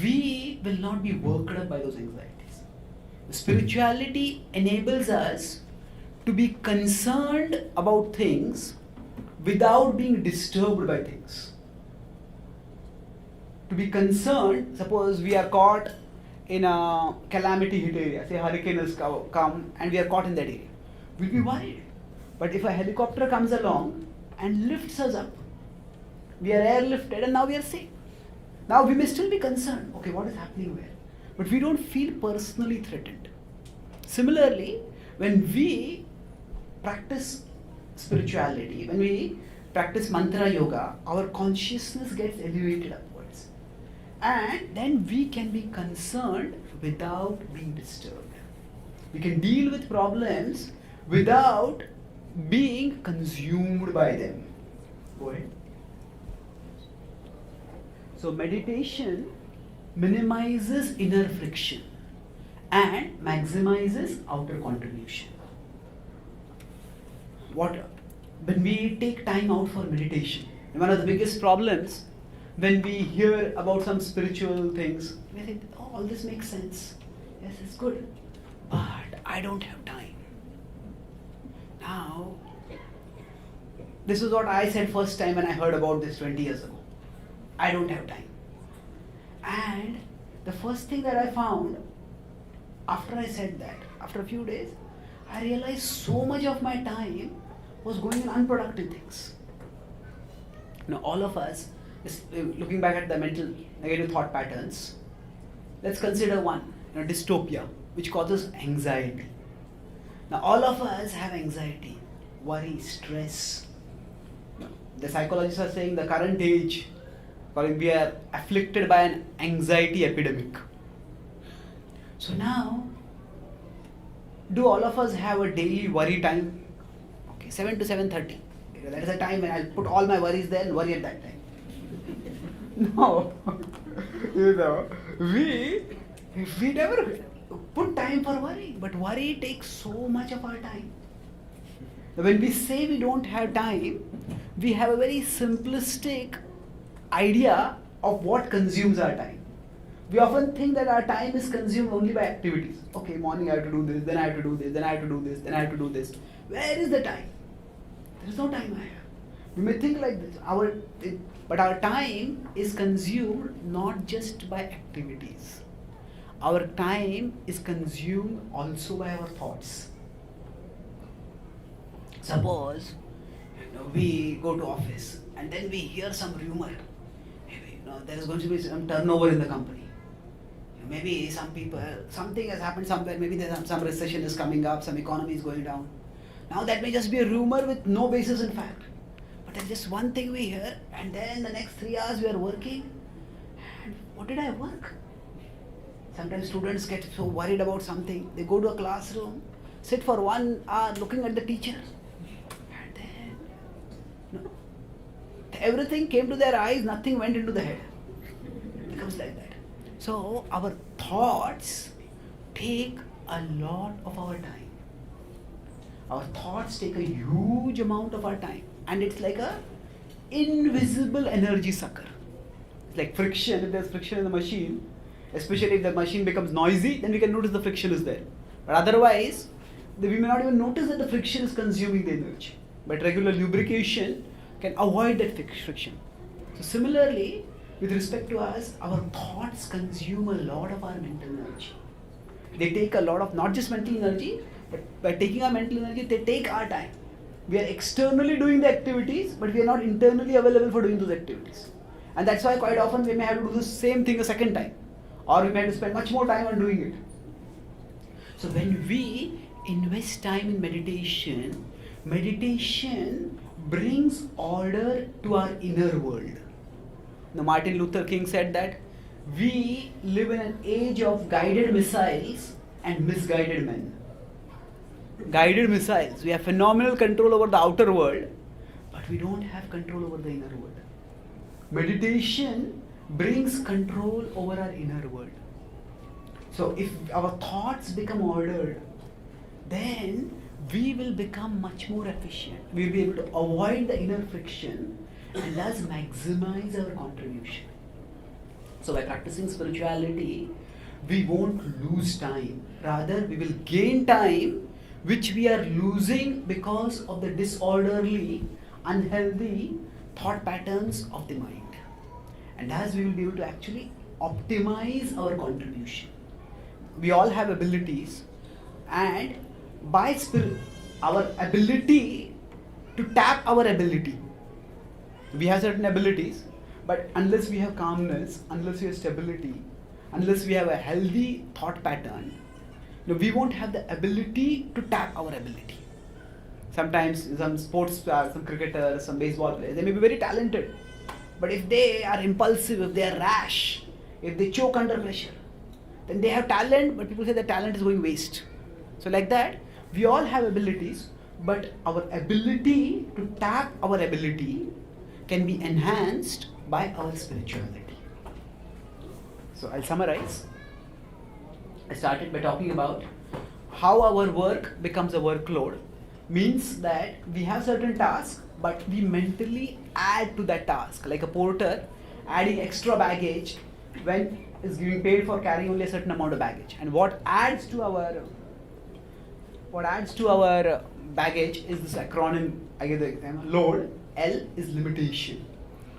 we will not be worked up by those anxieties. Spirituality enables us to be concerned about things without being disturbed by things. To be concerned, suppose we are caught in a calamity hit area, say hurricane has come and we are caught in that area. We'll be worried. But if a helicopter comes along and lifts us up, we are airlifted and now we are safe. Now we may still be concerned, okay, what is happening where? But we don't feel personally threatened. Similarly, when we practice spirituality, when we practice mantra yoga, our consciousness gets elevated upwards. And then we can be concerned without being disturbed. We can deal with problems without being consumed by them. Go ahead. So meditation minimizes inner friction and maximizes outer contribution. When we take time out for meditation, one of the biggest problems when we hear about some spiritual things, we think, oh, all this makes sense. Yes, it's good. But I don't have time. Now, this is what I said first time when I heard about this 20 years ago. I don't have time. And the first thing that I found after I said that, after a few days, I realized so much of my time was going in unproductive things. Now, all of us, looking back at the mental negative thought patterns, let's consider one, dystopia, which causes anxiety. Now, all of us have anxiety, worry, stress. The psychologists are saying the current age, we are afflicted by an anxiety epidemic. So now, do all of us have a daily worry time? Okay, 7 to 7:30. That is a time when I'll put all my worries there and worry at that time. No. We never put time for worry, but worry takes so much of our time. When we say we don't have time, we have a very simplistic idea of what consumes our time. We often think that our time is consumed only by activities. Okay, morning I have to do this, then I have to do this, then I have to do this, then I have to do this. Where is the time? There is no time I have. We may think like this, but our time is consumed not just by activities. Our time is consumed also by our thoughts. Suppose we go to office and then we hear some rumor. Maybe there is going to be some turnover in the company. Maybe some people, something has happened somewhere. Maybe there's some recession is coming up, some economy is going down. Now that may just be a rumor with no basis in fact. But there's just one thing we hear, and then the next 3 hours we are working. And what did I work? Sometimes students get so worried about something. They go to a classroom, sit for 1 hour looking at the teacher. Everything came to their eyes, nothing went into the head. It becomes like that. So our thoughts take a lot of our time. Our thoughts take a huge amount of our time, and it's like a invisible energy sucker. It's like friction. If there's friction in the machine, especially if the machine becomes noisy, then we can notice the friction is there. But otherwise, we may not even notice that the friction is consuming the energy. But regular lubrication can avoid that friction. So similarly, with respect to us, our thoughts consume a lot of our mental energy. They take a lot of not just mental energy, but by taking our mental energy, they take our time. We are externally doing the activities, but we are not internally available for doing those activities. And that's why quite often we may have to do the same thing a second time, or we may have to spend much more time on doing it. So when we invest time in meditation, meditation brings order to our inner world. Now, Martin Luther King said that we live in an age of guided missiles and misguided men. Guided missiles, we have phenomenal control over the outer world, but we don't have control over the inner world. Meditation brings control over our inner world. So if our thoughts become ordered, then we will become much more efficient. We will be able to avoid the inner friction and thus maximize our contribution. So by practicing spirituality, we won't lose time. Rather, we will gain time which we are losing because of the disorderly, unhealthy thought patterns of the mind. And as we will be able to actually optimize our contribution. We all have abilities, and by spirit, our ability to tap our ability. We have certain abilities, but unless we have calmness, unless we have stability, unless we have a healthy thought pattern, we won't have the ability to tap our ability. Sometimes some sports stars, some cricketers, some baseball players, they may be very talented, but if they are impulsive, if they are rash, if they choke under pressure, then they have talent, but people say the talent is going waste. So like that, we all have abilities, but our ability to tap our ability can be enhanced by our spirituality. So I'll summarize. I started by talking about how our work becomes a workload. Means that we have certain tasks, but we mentally add to that task, like a porter adding extra baggage when is giving paid for carrying only a certain amount of baggage. And what adds to our baggage is this acronym. I get the example. Load. L is limitation.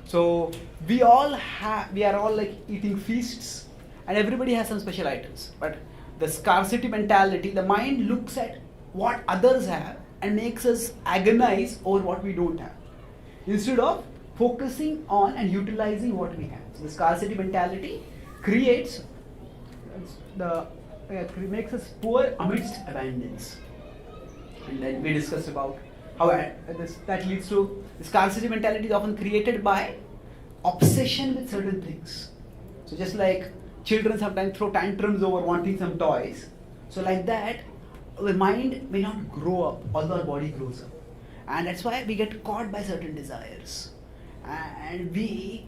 So we are all like eating feasts, and everybody has some special items. But the scarcity mentality, the mind looks at what others have and makes us agonize over what we don't have, instead of focusing on and utilizing what we have. So the scarcity mentality creates makes us poor amidst abundance. And then we discussed about how that leads to the scarcity mentality is often created by obsession with certain things. So just like children sometimes throw tantrums over wanting some toys, so like that, our mind may not grow up, although our body grows up. And that's why we get caught by certain desires. And we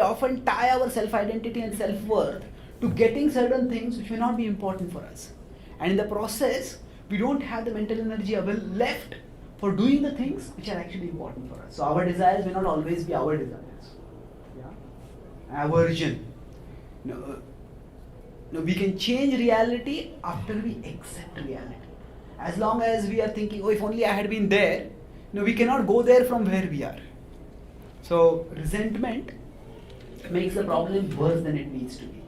often tie our self-identity and self-worth to getting certain things which may not be important for us. And in the process, we don't have the mental energy left for doing the things which are actually important for us. So our desires may not always be our desires. Yeah? Aversion. No, we can change reality after we accept reality. As long as we are thinking, oh, if only I had been there, we cannot go there from where we are. So resentment makes the problem worse than it needs to be.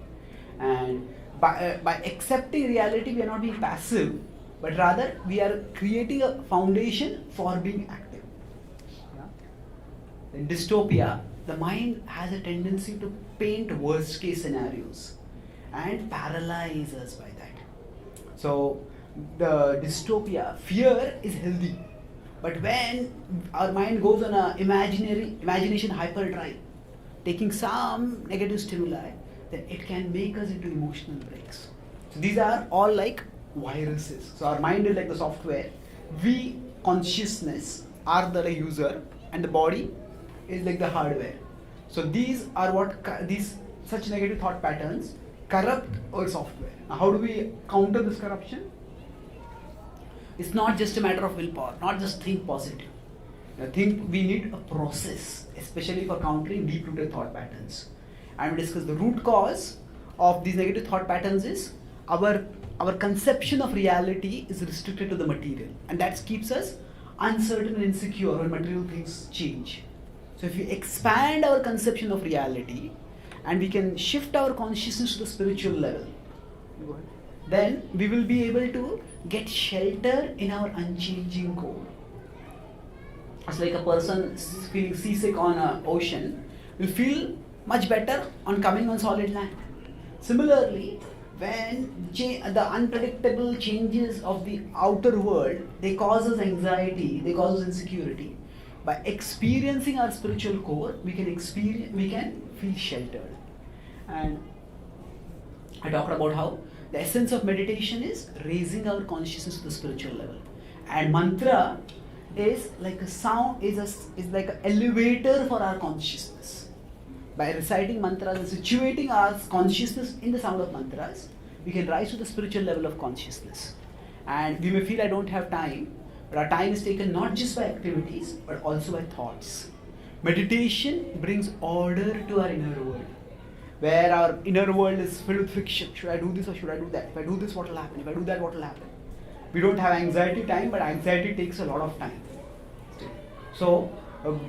And by accepting reality, we are not being passive, but rather we are creating a foundation for being active. Yeah? In dystopia, the mind has a tendency to paint worst case scenarios and paralyze us by that. So the dystopia, fear is healthy, but when our mind goes on a imagination hyperdrive, taking some negative stimuli, then it can make us into emotional breaks. So these are all like viruses. So our mind is like the software, we consciousness are the user, and the body is like the hardware. So these are such negative thought patterns corrupt our software. Now how do we counter this corruption? It's not just a matter of willpower, not just think positive. I think we need a process, especially for countering deep-rooted thought patterns. And we discuss the root cause of these negative thought patterns is our conception of reality is restricted to the material, and that keeps us uncertain and insecure when material things change. So if we expand our conception of reality and we can shift our consciousness to the spiritual level, then we will be able to get shelter in our unchanging core. It's like a person feeling seasick on an ocean will feel much better on coming on solid land. Similarly, when the unpredictable changes of the outer world, they cause us anxiety, they cause us insecurity. By experiencing our spiritual core, we can feel sheltered. And I talked about how the essence of meditation is raising our consciousness to the spiritual level. And mantra is like a sound, is like an elevator for our consciousness. By reciting mantras and situating our consciousness in the sound of mantras, we can rise to the spiritual level of consciousness. And we may feel I don't have time, but our time is taken not just by activities, but also by thoughts. Meditation brings order to our inner world. where our inner world is filled with friction. Should I do this or should I do that? If I do this, what will happen? If I do that, what will happen? We don't have anxiety time, but anxiety takes a lot of time. So,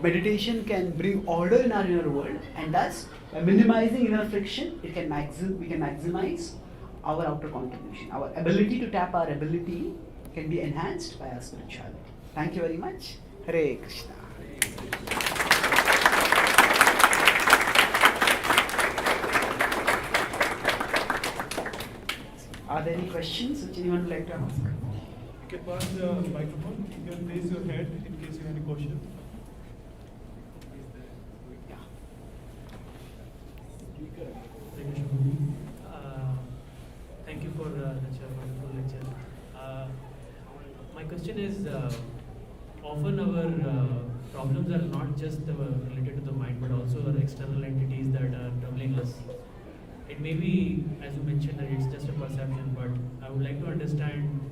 meditation can bring order in our inner world, and thus, by minimizing inner friction, we can maximize our outer contribution. Our ability to tap our ability can be enhanced by our spirituality. Thank you very much. Hare Krishna. Are there any questions which anyone would like to ask? You can pass the microphone. You can raise your hand in case you have any question. Yeah. Thank you for the lecture, wonderful lecture. My question is, often our problems are not just related to the mind, but also our external entities that are troubling us. It may be, as you mentioned, that it's just a perception, but I would like to understand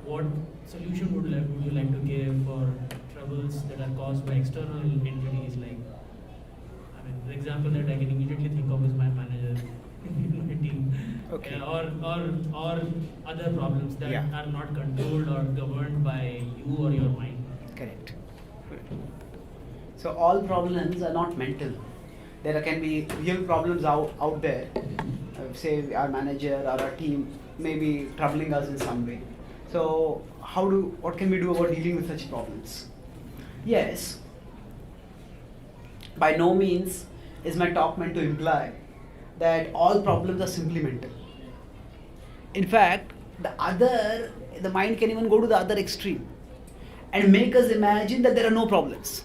what solution would you like to give for troubles that are caused by external entities. Like, I mean, the example that I can immediately think of is my manager in my team, Okay. or other problems that Yeah. are not controlled or governed by you or your mind. Correct. So all problems are not mental. There can be real problems out there. Say our manager or our team may be troubling us in some way. So what can we do about dealing with such problems? Yes. By no means is my talk meant to imply that all problems are simply mental. In fact, the mind can even go to the other extreme and make us imagine that there are no problems,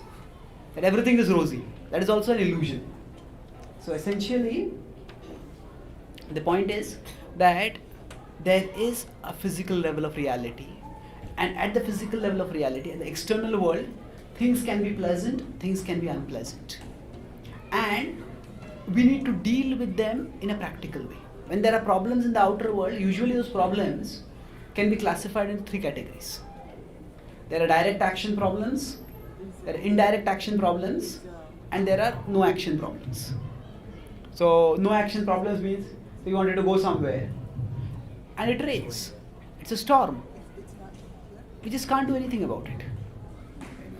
that everything is rosy. That is also an illusion. So essentially, the point is that there is a physical level of reality, and at the physical level of reality, in the external world, things can be pleasant, things can be unpleasant, and we need to deal with them in a practical way. When there are problems in the outer world, usually those problems can be classified in three categories. There are direct action problems, there are indirect action problems, and there are no action problems. So no action problems means we wanted to go somewhere and it rains. It's a storm. We just can't do anything about it.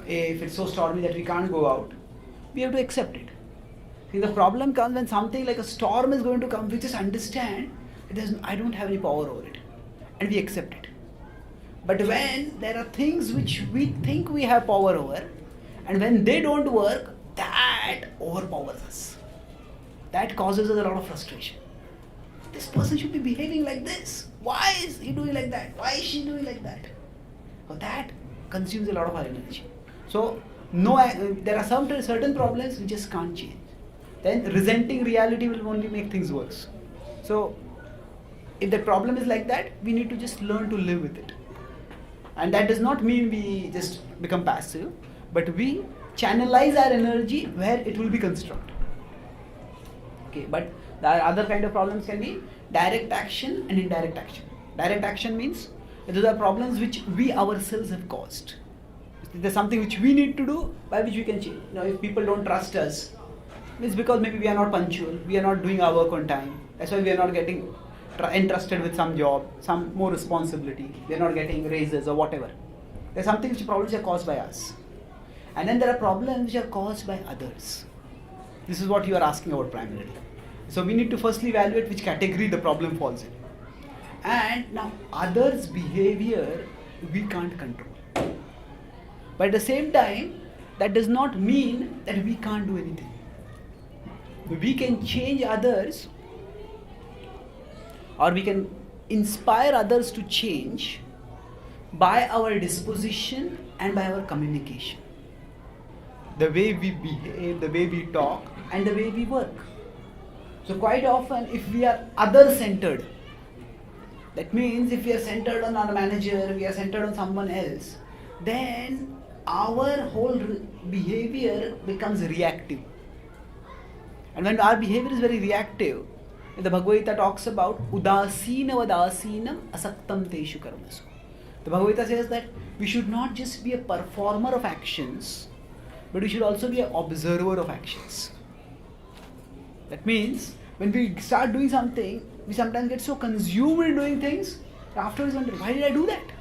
If it's so stormy that we can't go out, we have to accept it. See, the problem comes when something like a storm is going to come. We just understand I don't have any power over it, and we accept it. But when there are things which we think we have power over, and when they don't work, that overpowers us. That causes us a lot of frustration. This person should be behaving like this. Why is he doing like that? Why is she doing like that? So that consumes a lot of our energy. So there are certain problems we just can't change. Then resenting reality will only make things worse. So if the problem is like that, we need to just learn to live with it. And that does not mean we just become passive, but we channelize our energy where it will be constructive. Okay, but the other kind of problems can be direct action and indirect action. Direct action means those are problems which we ourselves have caused. There's something which we need to do by which we can change. If people don't trust us, it's because maybe we are not punctual, we are not doing our work on time. That's why we are not getting entrusted with some job, some more responsibility. We are not getting raises or whatever. There's something which problems are caused by us. And then there are problems which are caused by others. This is what you are asking about primarily. So we need to firstly evaluate which category the problem falls in. And now others' behavior we can't control. But at the same time, that does not mean that we can't do anything. We can change others, or we can inspire others to change by our disposition and by our communication. The way we behave, the way we talk, and the way we work. So quite often, if we are other-centered, that means if we are centered on our manager, we are centered on someone else, then our whole behavior becomes reactive. And when our behavior is very reactive, the Bhagavad Gita talks about udasina vadasinam asaktam teshu karmasu. The Bhagavad Gita says that we should not just be a performer of actions, but we should also be an observer of actions. That means when we start doing something, we sometimes get so consumed in doing things, afterwards wonder, why did I do that?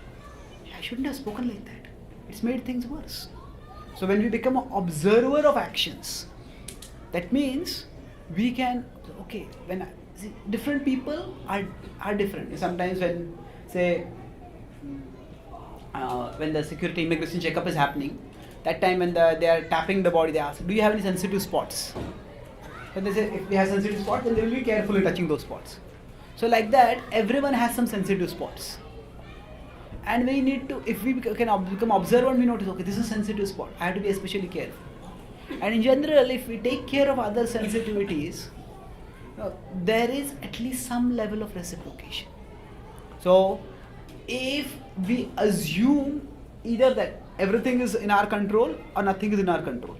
I shouldn't have spoken like that. It's made things worse. So when we become an observer of actions, that means we can, okay, different people are different. Sometimes when, say, when the security immigration checkup is happening, that time when they are tapping the body, they ask, do you have any sensitive spots? When they say, if we have sensitive spots, then they will be carefully touching those spots. So like that, everyone has some sensitive spots. And we need to, if we can become observant, we notice, okay, this is a sensitive spot. I have to be especially careful. And in general, if we take care of other sensitivities, there is at least some level of reciprocation. So, if we assume either that everything is in our control or nothing is in our control,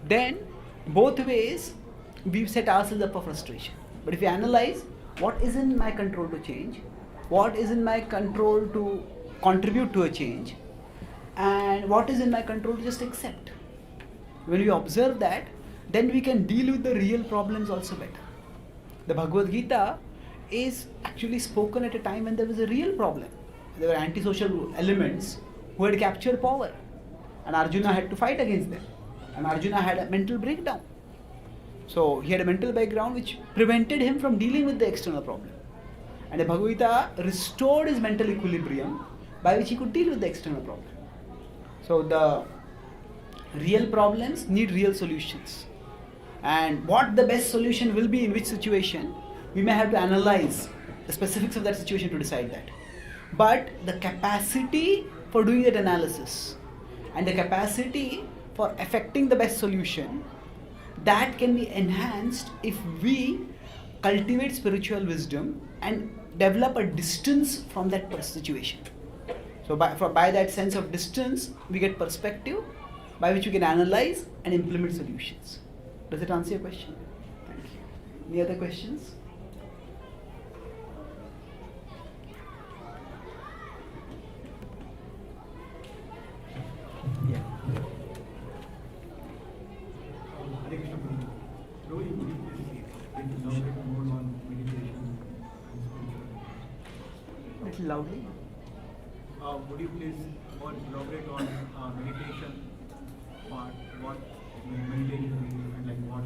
then both ways we set ourselves up for frustration. But if we analyze what is in my control to change, what is in my control to contribute to a change, and what is in my control to just accept. When we observe that, then we can deal with the real problems also better. The Bhagavad Gita is actually spoken at a time when there was a real problem. There were antisocial elements who had captured power, and Arjuna had to fight against them. And Arjuna had a mental breakdown. So he had a mental background which prevented him from dealing with the external problem. And the Bhagavad Gita restored his mental equilibrium by which he could deal with the external problem. So the real problems need real solutions. And what the best solution will be in which situation, we may have to analyze the specifics of that situation to decide that. But the capacity for doing that analysis and the capacity for affecting the best solution, that can be enhanced if we cultivate spiritual wisdom and develop a distance from that situation. So by that sense of distance, we get perspective by which we can analyze and implement solutions. Does it answer your question? Thank you. Any other questions? Yeah. Little loudly. Would you please elaborate on meditation part? What meditation is and like what?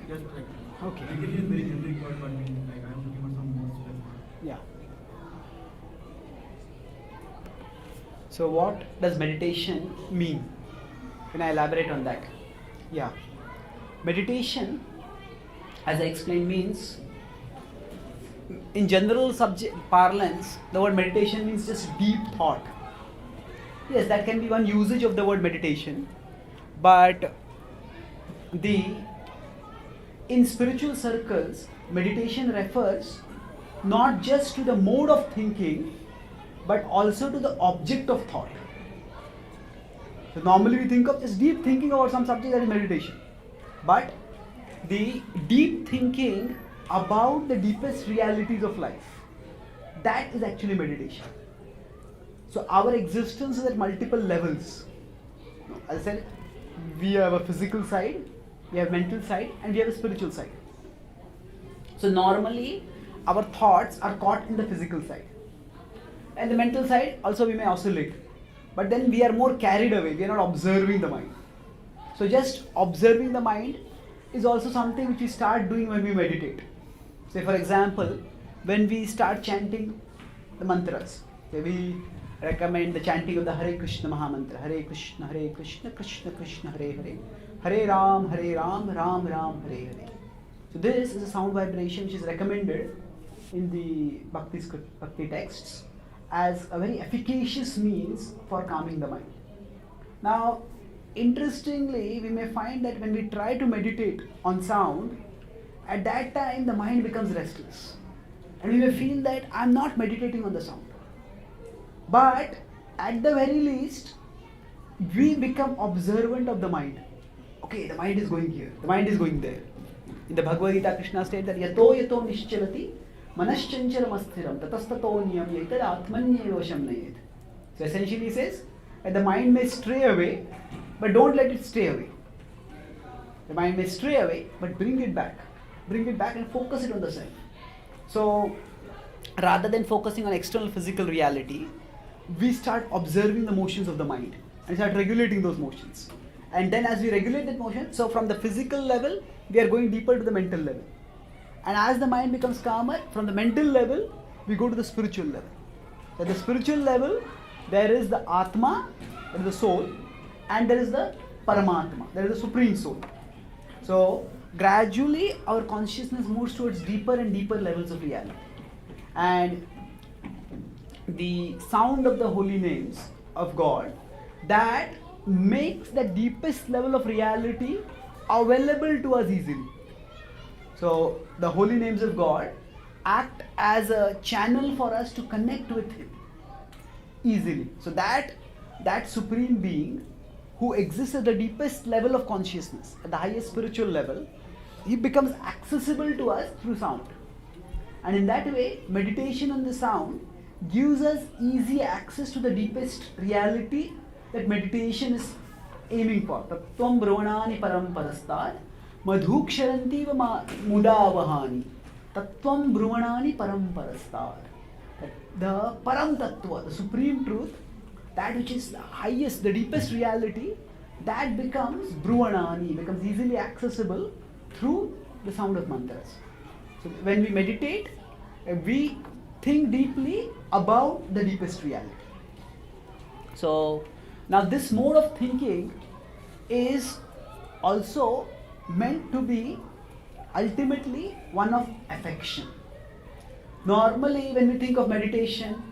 Just like Okay. meditation is very generic word, but like I am looking for some more specific. Yeah. So what does meditation mean? Can I elaborate on that? Yeah. Meditation, as I explained, means, in general subject parlance, the word meditation means just deep thought. Yes, that can be one usage of the word meditation, but in spiritual circles, meditation refers not just to the mode of thinking, but also to the object of thought. So normally we think of just deep thinking about some subject, that is meditation. But the deep thinking about the deepest realities of life, that is actually meditation. So our existence is at multiple levels. As I said, we have a physical side, we have mental side, and we have a spiritual side. So normally our thoughts are caught in the physical side. And the mental side also we may oscillate. But then we are more carried away, we are not observing the mind. So just observing the mind is also something which we start doing when we meditate. Say for example, when we start chanting the mantras, we recommend the chanting of the Hare Krishna Maha Mantra, Hare Krishna, Krishna Krishna, Hare Hare, Hare Ram, Ram Ram, Hare Hare. So this is a sound vibration which is recommended in the Bhakti texts as a very efficacious means for calming the mind. Now, interestingly, we may find that when we try to meditate on sound, at that time the mind becomes restless. And we may feel that I am not meditating on the sound. But at the very least, we become observant of the mind. Okay, the mind is going here, the mind is going there. In the Bhagavad Gita, Krishna states that yato yato nischalati manaschanchalam asthiram tatastato niyam yaitad atmanyeva vasham nayet. So essentially he says that the mind may stray away, but don't let it stray away. The mind may stray away, but bring it back. bring it back and focus it on the self. So rather than focusing on external physical reality, we start observing the motions of the mind and start regulating those motions. And then as we regulate that motion, so from the physical level, we are going deeper to the mental level. And as the mind becomes calmer, from the mental level, we go to the spiritual level. At the spiritual level, there is the Atma, that is the soul, and there is the Paramatma, that is the supreme soul. So gradually our consciousness moves towards deeper and deeper levels of reality. And the sound of the holy names of God, that makes the deepest level of reality available to us easily. So the holy names of God act as a channel for us to connect with Him easily. So that supreme being who exists at the deepest level of consciousness, at the highest spiritual level, he becomes accessible to us through sound. And in that way, meditation on the sound gives us easy access to the deepest reality that meditation is aiming for. Tattvam brahmanani param parastar madhuksharanti va mudavahani. Tattvam brahmanani param parastar. The param tattva, the supreme truth, that which is the highest, the deepest reality, that becomes brahmanani, becomes easily accessible through the sound of mantras. So when we meditate, we think deeply about the deepest reality. So now this mode of thinking is also meant to be ultimately one of affection. Normally when we think of meditation,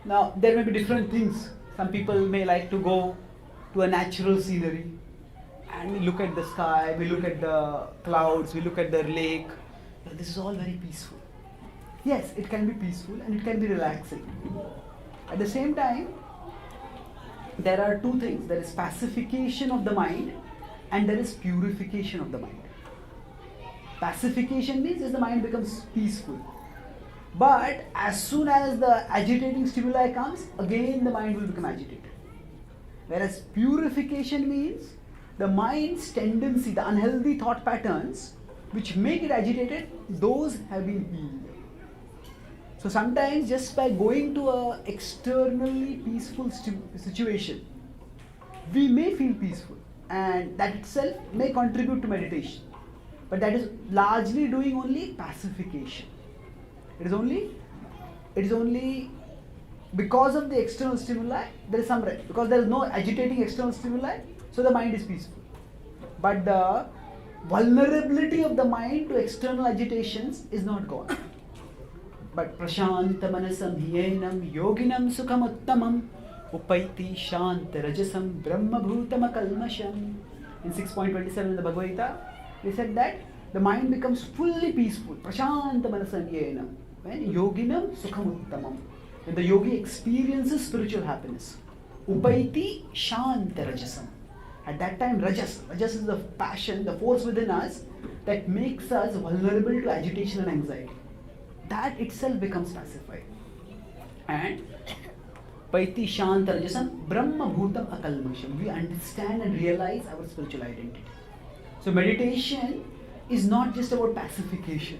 now there may be different things. Some people may like to go to a natural scenery and we look at the sky, we look at the clouds, we look at the lake. This is all very peaceful. Yes, it can be peaceful and it can be relaxing. At the same time, there are two things. There is pacification of the mind and there is purification of the mind. Pacification means as the mind becomes peaceful. But as soon as the agitating stimuli comes, again the mind will become agitated. Whereas purification means the mind's tendency, the unhealthy thought patterns which make it agitated, those have been healed. So sometimes just by going to a externally peaceful situation, we may feel peaceful, and that itself may contribute to meditation. But that is largely doing only pacification. It is only because of the external stimuli, there is some rest. Because there is no agitating external stimuli, so the mind is peaceful. But the vulnerability of the mind to external agitations is not gone. But prashanta manasam hyenam yoginam sukham uttamam upaiti shanta rajasam brahma bhutama kalmasham. In 6.27 in the Bhagavad Gita, they said that the mind becomes fully peaceful. Prashanta manasam hyenam. When yoginam sukham uttamam. When the yogi experiences spiritual happiness. Upaiti shanta rajasam. At that time, rajas is the passion, the force within us that makes us vulnerable to agitation and anxiety. That itself becomes pacified. And paiti shanta rajasam brahma bhutam akalmasham. We understand and realize our spiritual identity. So meditation is not just about pacification,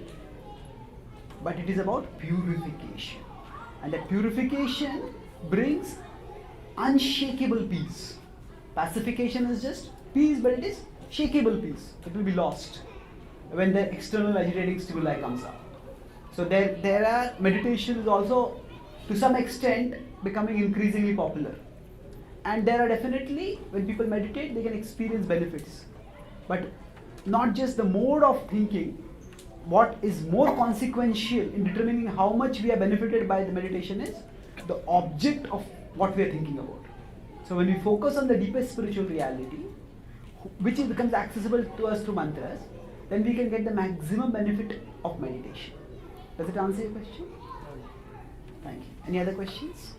but it is about purification. And that purification brings unshakable peace. Pacification is just peace, but it is shakeable peace. It will be lost when the external agitating stimuli comes up. So there are meditation is also to some extent becoming increasingly popular. And there are definitely, when people meditate, they can experience benefits. But not just the mode of thinking. What is more consequential in determining how much we are benefited by the meditation is the object of what we are thinking about. So when we focus on the deepest spiritual reality, which becomes accessible to us through mantras, then we can get the maximum benefit of meditation. Does it answer your question? Thank you. Any other questions?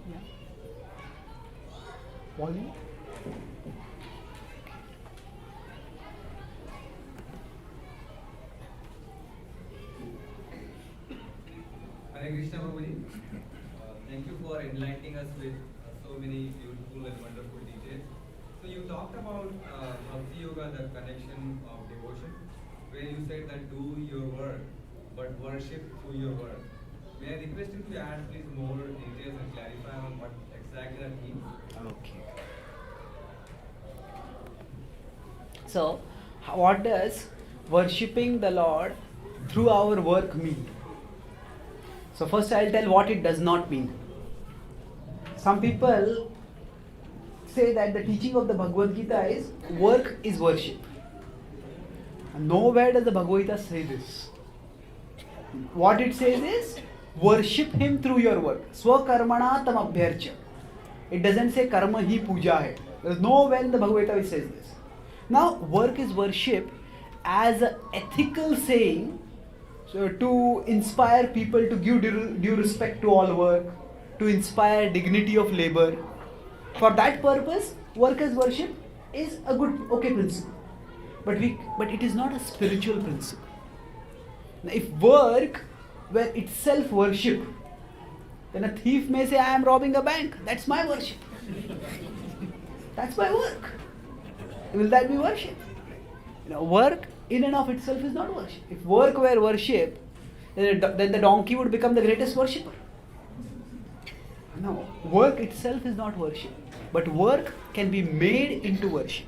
Yeah. Volume? Hare Krishna Prabhuji. Thank you for enlightening us with so many beautiful and wonderful details. So you talked about Bhakti Yoga, the connection of devotees question. When you said that do your work, but worship through your work. May I request you to add please more details and clarify on what exactly that means? Okay. So, what does worshipping the Lord through our work mean? So first I'll tell what it does not mean. Some people say that the teaching of the Bhagavad Gita is work is worship. And nowhere does the Bhagavad Gita say this. What it says is worship him through your work. Swakarmana tam abhyarcha. It doesn't say karma hi puja hai. There's nowhere in the Bhagavad Gita which says this. Now work is worship as an ethical saying, so to inspire people to give due respect to all work, to inspire dignity of labor. For that purpose, work as worship is a good, okay principle. But it is not a spiritual principle. Now, if work were itself worship, then a thief may say, I am robbing a bank. That's my worship. That's my work. Will that be worship? Work in and of itself is not worship. If work were worship, then the donkey would become the greatest worshipper. No, work itself is not worship. But work can be made into worship.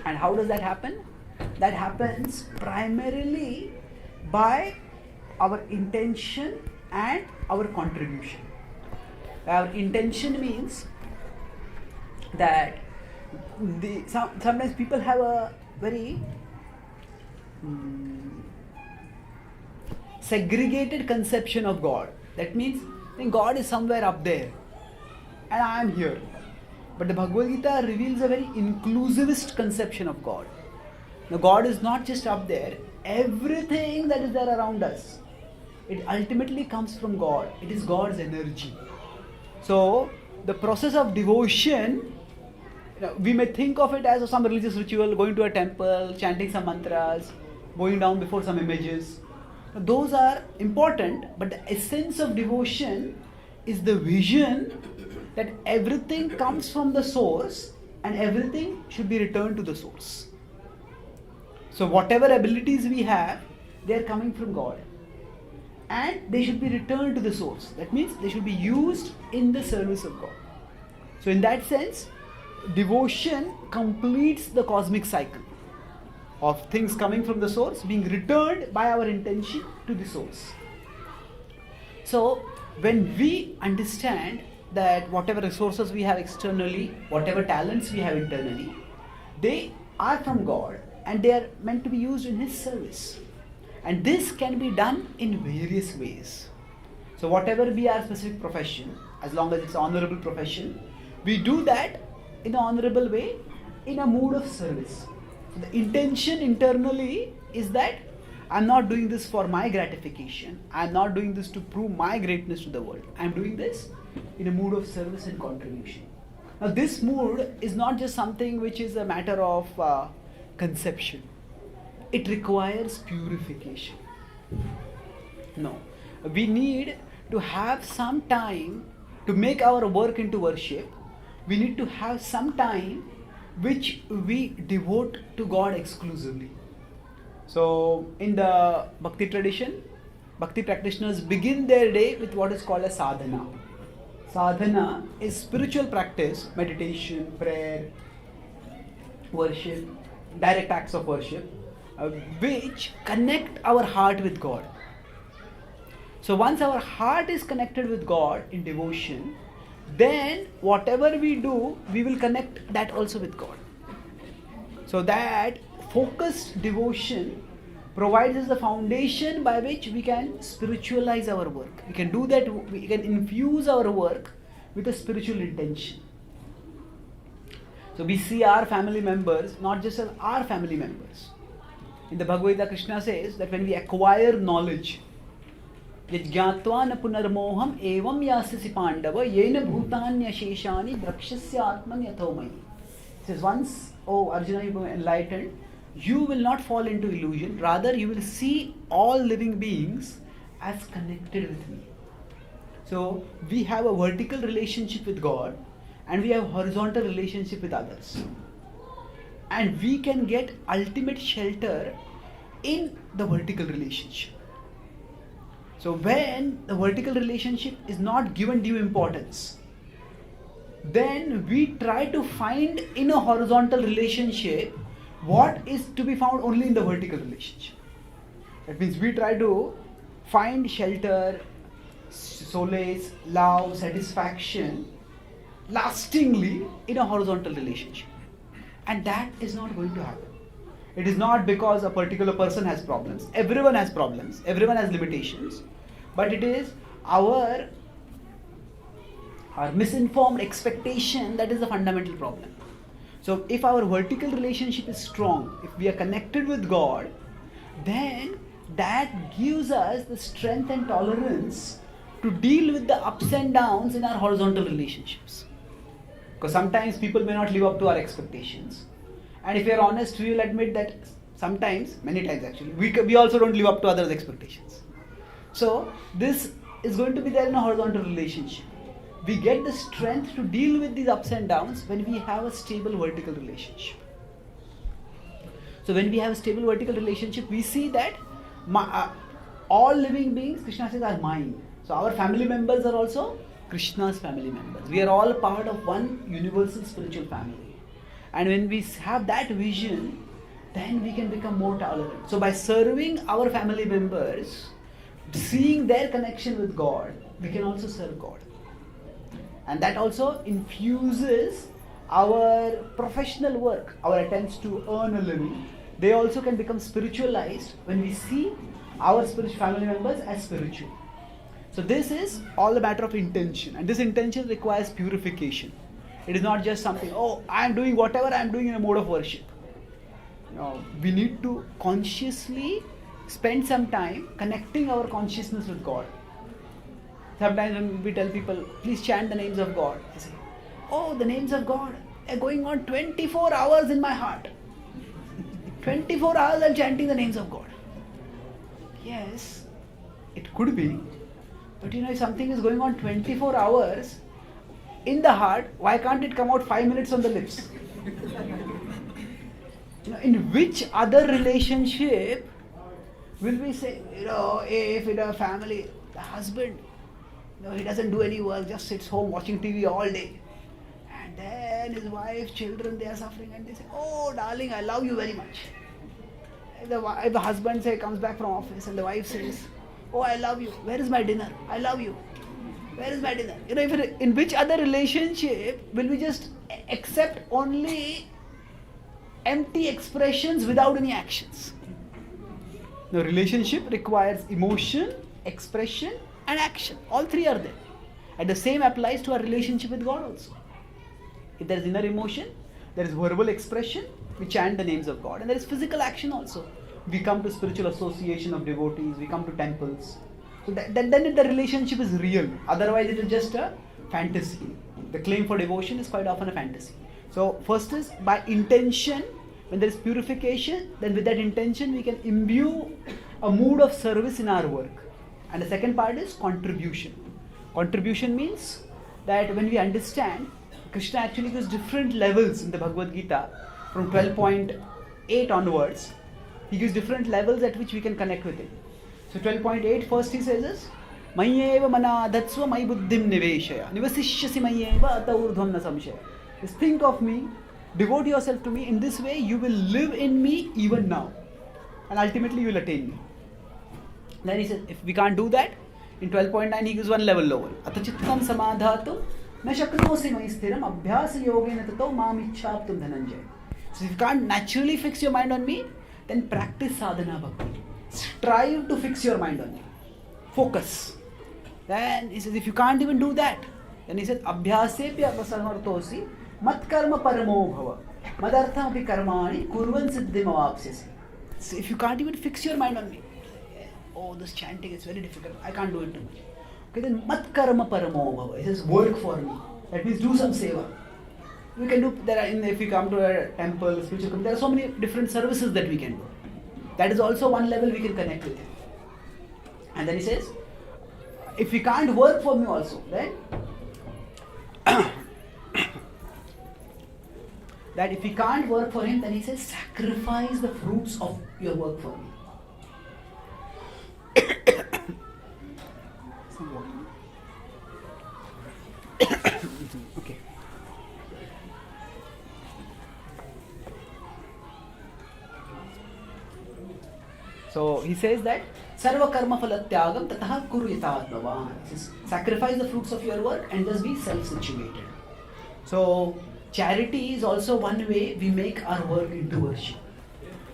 And how does that happen? That happens primarily by our intention and our contribution. Our intention means that sometimes people have a very segregated conception of God. That means God is somewhere up there and I am here. But the Bhagavad Gita reveals a very inclusivist conception of God. Now God is not just up there. Everything that is there around us, it ultimately comes from God. It is God's energy. So the process of devotion, we may think of it as some religious ritual, going to a temple, chanting some mantras, going down before some images. Now, those are important, but the essence of devotion is the vision that everything comes from the source and everything should be returned to the source. So whatever abilities we have, they are coming from God. And they should be returned to the source. That means they should be used in the service of God. So in that sense, devotion completes the cosmic cycle of things coming from the source being returned by our intention to the source. So when we understand that whatever resources we have externally, whatever talents we have internally, they are from God and they are meant to be used in His service. And this can be done in various ways. So whatever be our specific profession, as long as it's an honorable profession, we do that in an honorable way, in a mood of service. So the intention internally is that I'm not doing this for my gratification. I'm not doing this to prove my greatness to the world. I'm doing this in a mood of service and contribution. Now this mood is not just something which is a matter of conception. It requires purification. No. We need to have some time to make our work into worship. We need to have some time which we devote to God exclusively. So in the Bhakti tradition, Bhakti practitioners begin their day with what is called a sadhana. Sadhana is spiritual practice, meditation, prayer, worship, direct acts of worship, which connect our heart with God. So once our heart is connected with God in devotion, then whatever we do, we will connect that also with God. So that focused devotion provides us the foundation by which we can spiritualize our work. We can do that, we can infuse our work with a spiritual intention. So we see our family members not just as our family members. In the Bhagavad Gita, Krishna says that when we acquire knowledge, yajñātvā na punarmoham evam yāsasi pandava yena bhūtānya sheshāni drakshasya atman yathomai. He says, once, oh Arjuna, you become enlightened, you will not fall into illusion, rather you will see all living beings as connected with me. So we have a vertical relationship with God and we have a horizontal relationship with others. and we can get ultimate shelter in the vertical relationship. So when the vertical relationship is not given due importance, then we try to find in a horizontal relationship what is to be found only in the vertical relationship. That means we try to find shelter, solace, love, satisfaction lastingly in a horizontal relationship. And that is not going to happen. It is not because a particular person has problems. Everyone has problems. Everyone has limitations. But it is our misinformed expectation that is the fundamental problem. So if our vertical relationship is strong, if we are connected with God, then that gives us the strength and tolerance to deal with the ups and downs in our horizontal relationships. Because sometimes people may not live up to our expectations. And if we are honest, we will admit that sometimes, many times actually, we also don't live up to others' expectations. So this is going to be there in a horizontal relationship. We get the strength to deal with these ups and downs when we have a stable vertical relationship. So when we have a stable vertical relationship, we see that all living beings, Krishna says, are mine. So our family members are also Krishna's family members. We are all part of one universal spiritual family. And when we have that vision, then we can become more tolerant. So by serving our family members, seeing their connection with God, we can also serve God. And that also infuses our professional work, our attempts to earn a living. They also can become spiritualized when we see our spiritual family members as spiritual. So this is all a matter of intention, and this intention requires purification. It is not just something, oh, I am doing whatever I am doing in a mode of worship. No, we need to consciously spend some time connecting our consciousness with God. Sometimes when we tell people, please chant the names of God, they say, oh, the names of God are going on 24 hours in my heart. 24 hours I'm chanting the names of God. Yes, it could be. But if something is going on 24 hours in the heart, why can't it come out 5 minutes on the lips? In which other relationship will we say, if in a family, the husband, he doesn't do any work, just sits home watching TV all day. And then his wife, children, they are suffering and they say, oh darling, I love you very much. If the husband comes back from office and the wife says, oh, I love you, where is my dinner? I love you. Where is my dinner? In which other relationship will we just accept only empty expressions without any actions? The relationship requires emotion, expression and action. All three are there. And the same applies to our relationship with God also. If there is inner emotion, there is verbal expression, we chant the names of God, and there is physical action also. We come to spiritual association of devotees, we come to temples. So then the relationship is real. Otherwise it is just a fantasy. The claim for devotion is quite often a fantasy. So first is by intention. When there is purification, then with that intention we can imbue a mood of service in our work. And the second part is contribution. Contribution means that when we understand, Krishna actually gives different levels in the Bhagavad Gita from 12.8 onwards. He gives different levels at which we can connect with him. So 12.8 first he says is Mayeva mana datsva mai buddhim niveshaya nivasishyasi mayeva ata urdhvam na samshaya. Just think of me, devote yourself to me. In this way you will live in me even now. And ultimately you will attain me. Then he says, if we can't do that, in 12.9 he gives one level lower. Atachittam samadhatum na shaknosi mai sthiram abhyasa yogena tato mam ichchaptum dhananjaya. So if you can't naturally fix your mind on me, then practice sadhana bhakti. Strive to fix your mind on me. Focus. Then he says, if you can't even do that, then he says, abhyasepya apasamartosi mat karma paramo bhava madartham api karmani kurvan siddhim avapsyasi. So if you can't even fix your mind on me, oh, this chanting is very difficult, I can't do it too much. Okay, then mat karma paramo bhava. He says, work for me. That means do some seva. We can do, if we come to a temple, spiritual company, there are so many different services that we can do. That is also one level we can connect with him. And then he says, if we can't work for me also, then that if we can't work for him, then he says, sacrifice the fruits of your work for me. Okay. So he says that sarva karma phalatyagam tataha kuru yatavad bhavan. He says, sacrifice the fruits of your work and just be self-situated. So charity is also one way we make our work into worship.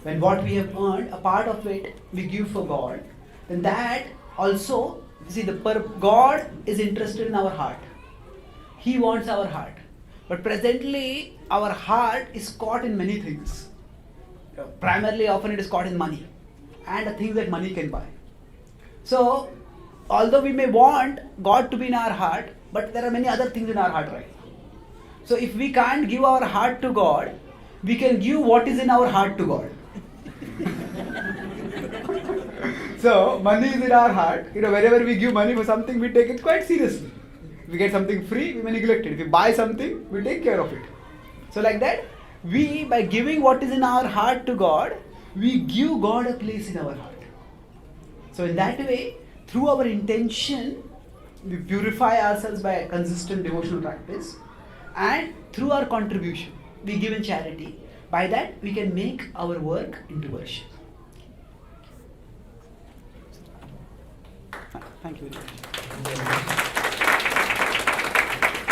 When what we have earned, a part of it we give for God, then that also, see, God is interested in our heart. He wants our heart. But presently, our heart is caught in many things. Primarily, often it is caught in money and the things that money can buy. So, although we may want God to be in our heart, but there are many other things in our heart right now. So, if we can't give our heart to God, we can give what is in our heart to God. So, money is in our heart. Wherever we give money for something, we take it quite seriously. If we get something free, we may neglect it. If we buy something, we take care of it. So, like that, we, by giving what is in our heart to God, we give God a place in our heart. So, in that way, through our intention, we purify ourselves by a consistent devotional practice, and through our contribution, we give in charity. By that, we can make our work into worship. Thank you very much.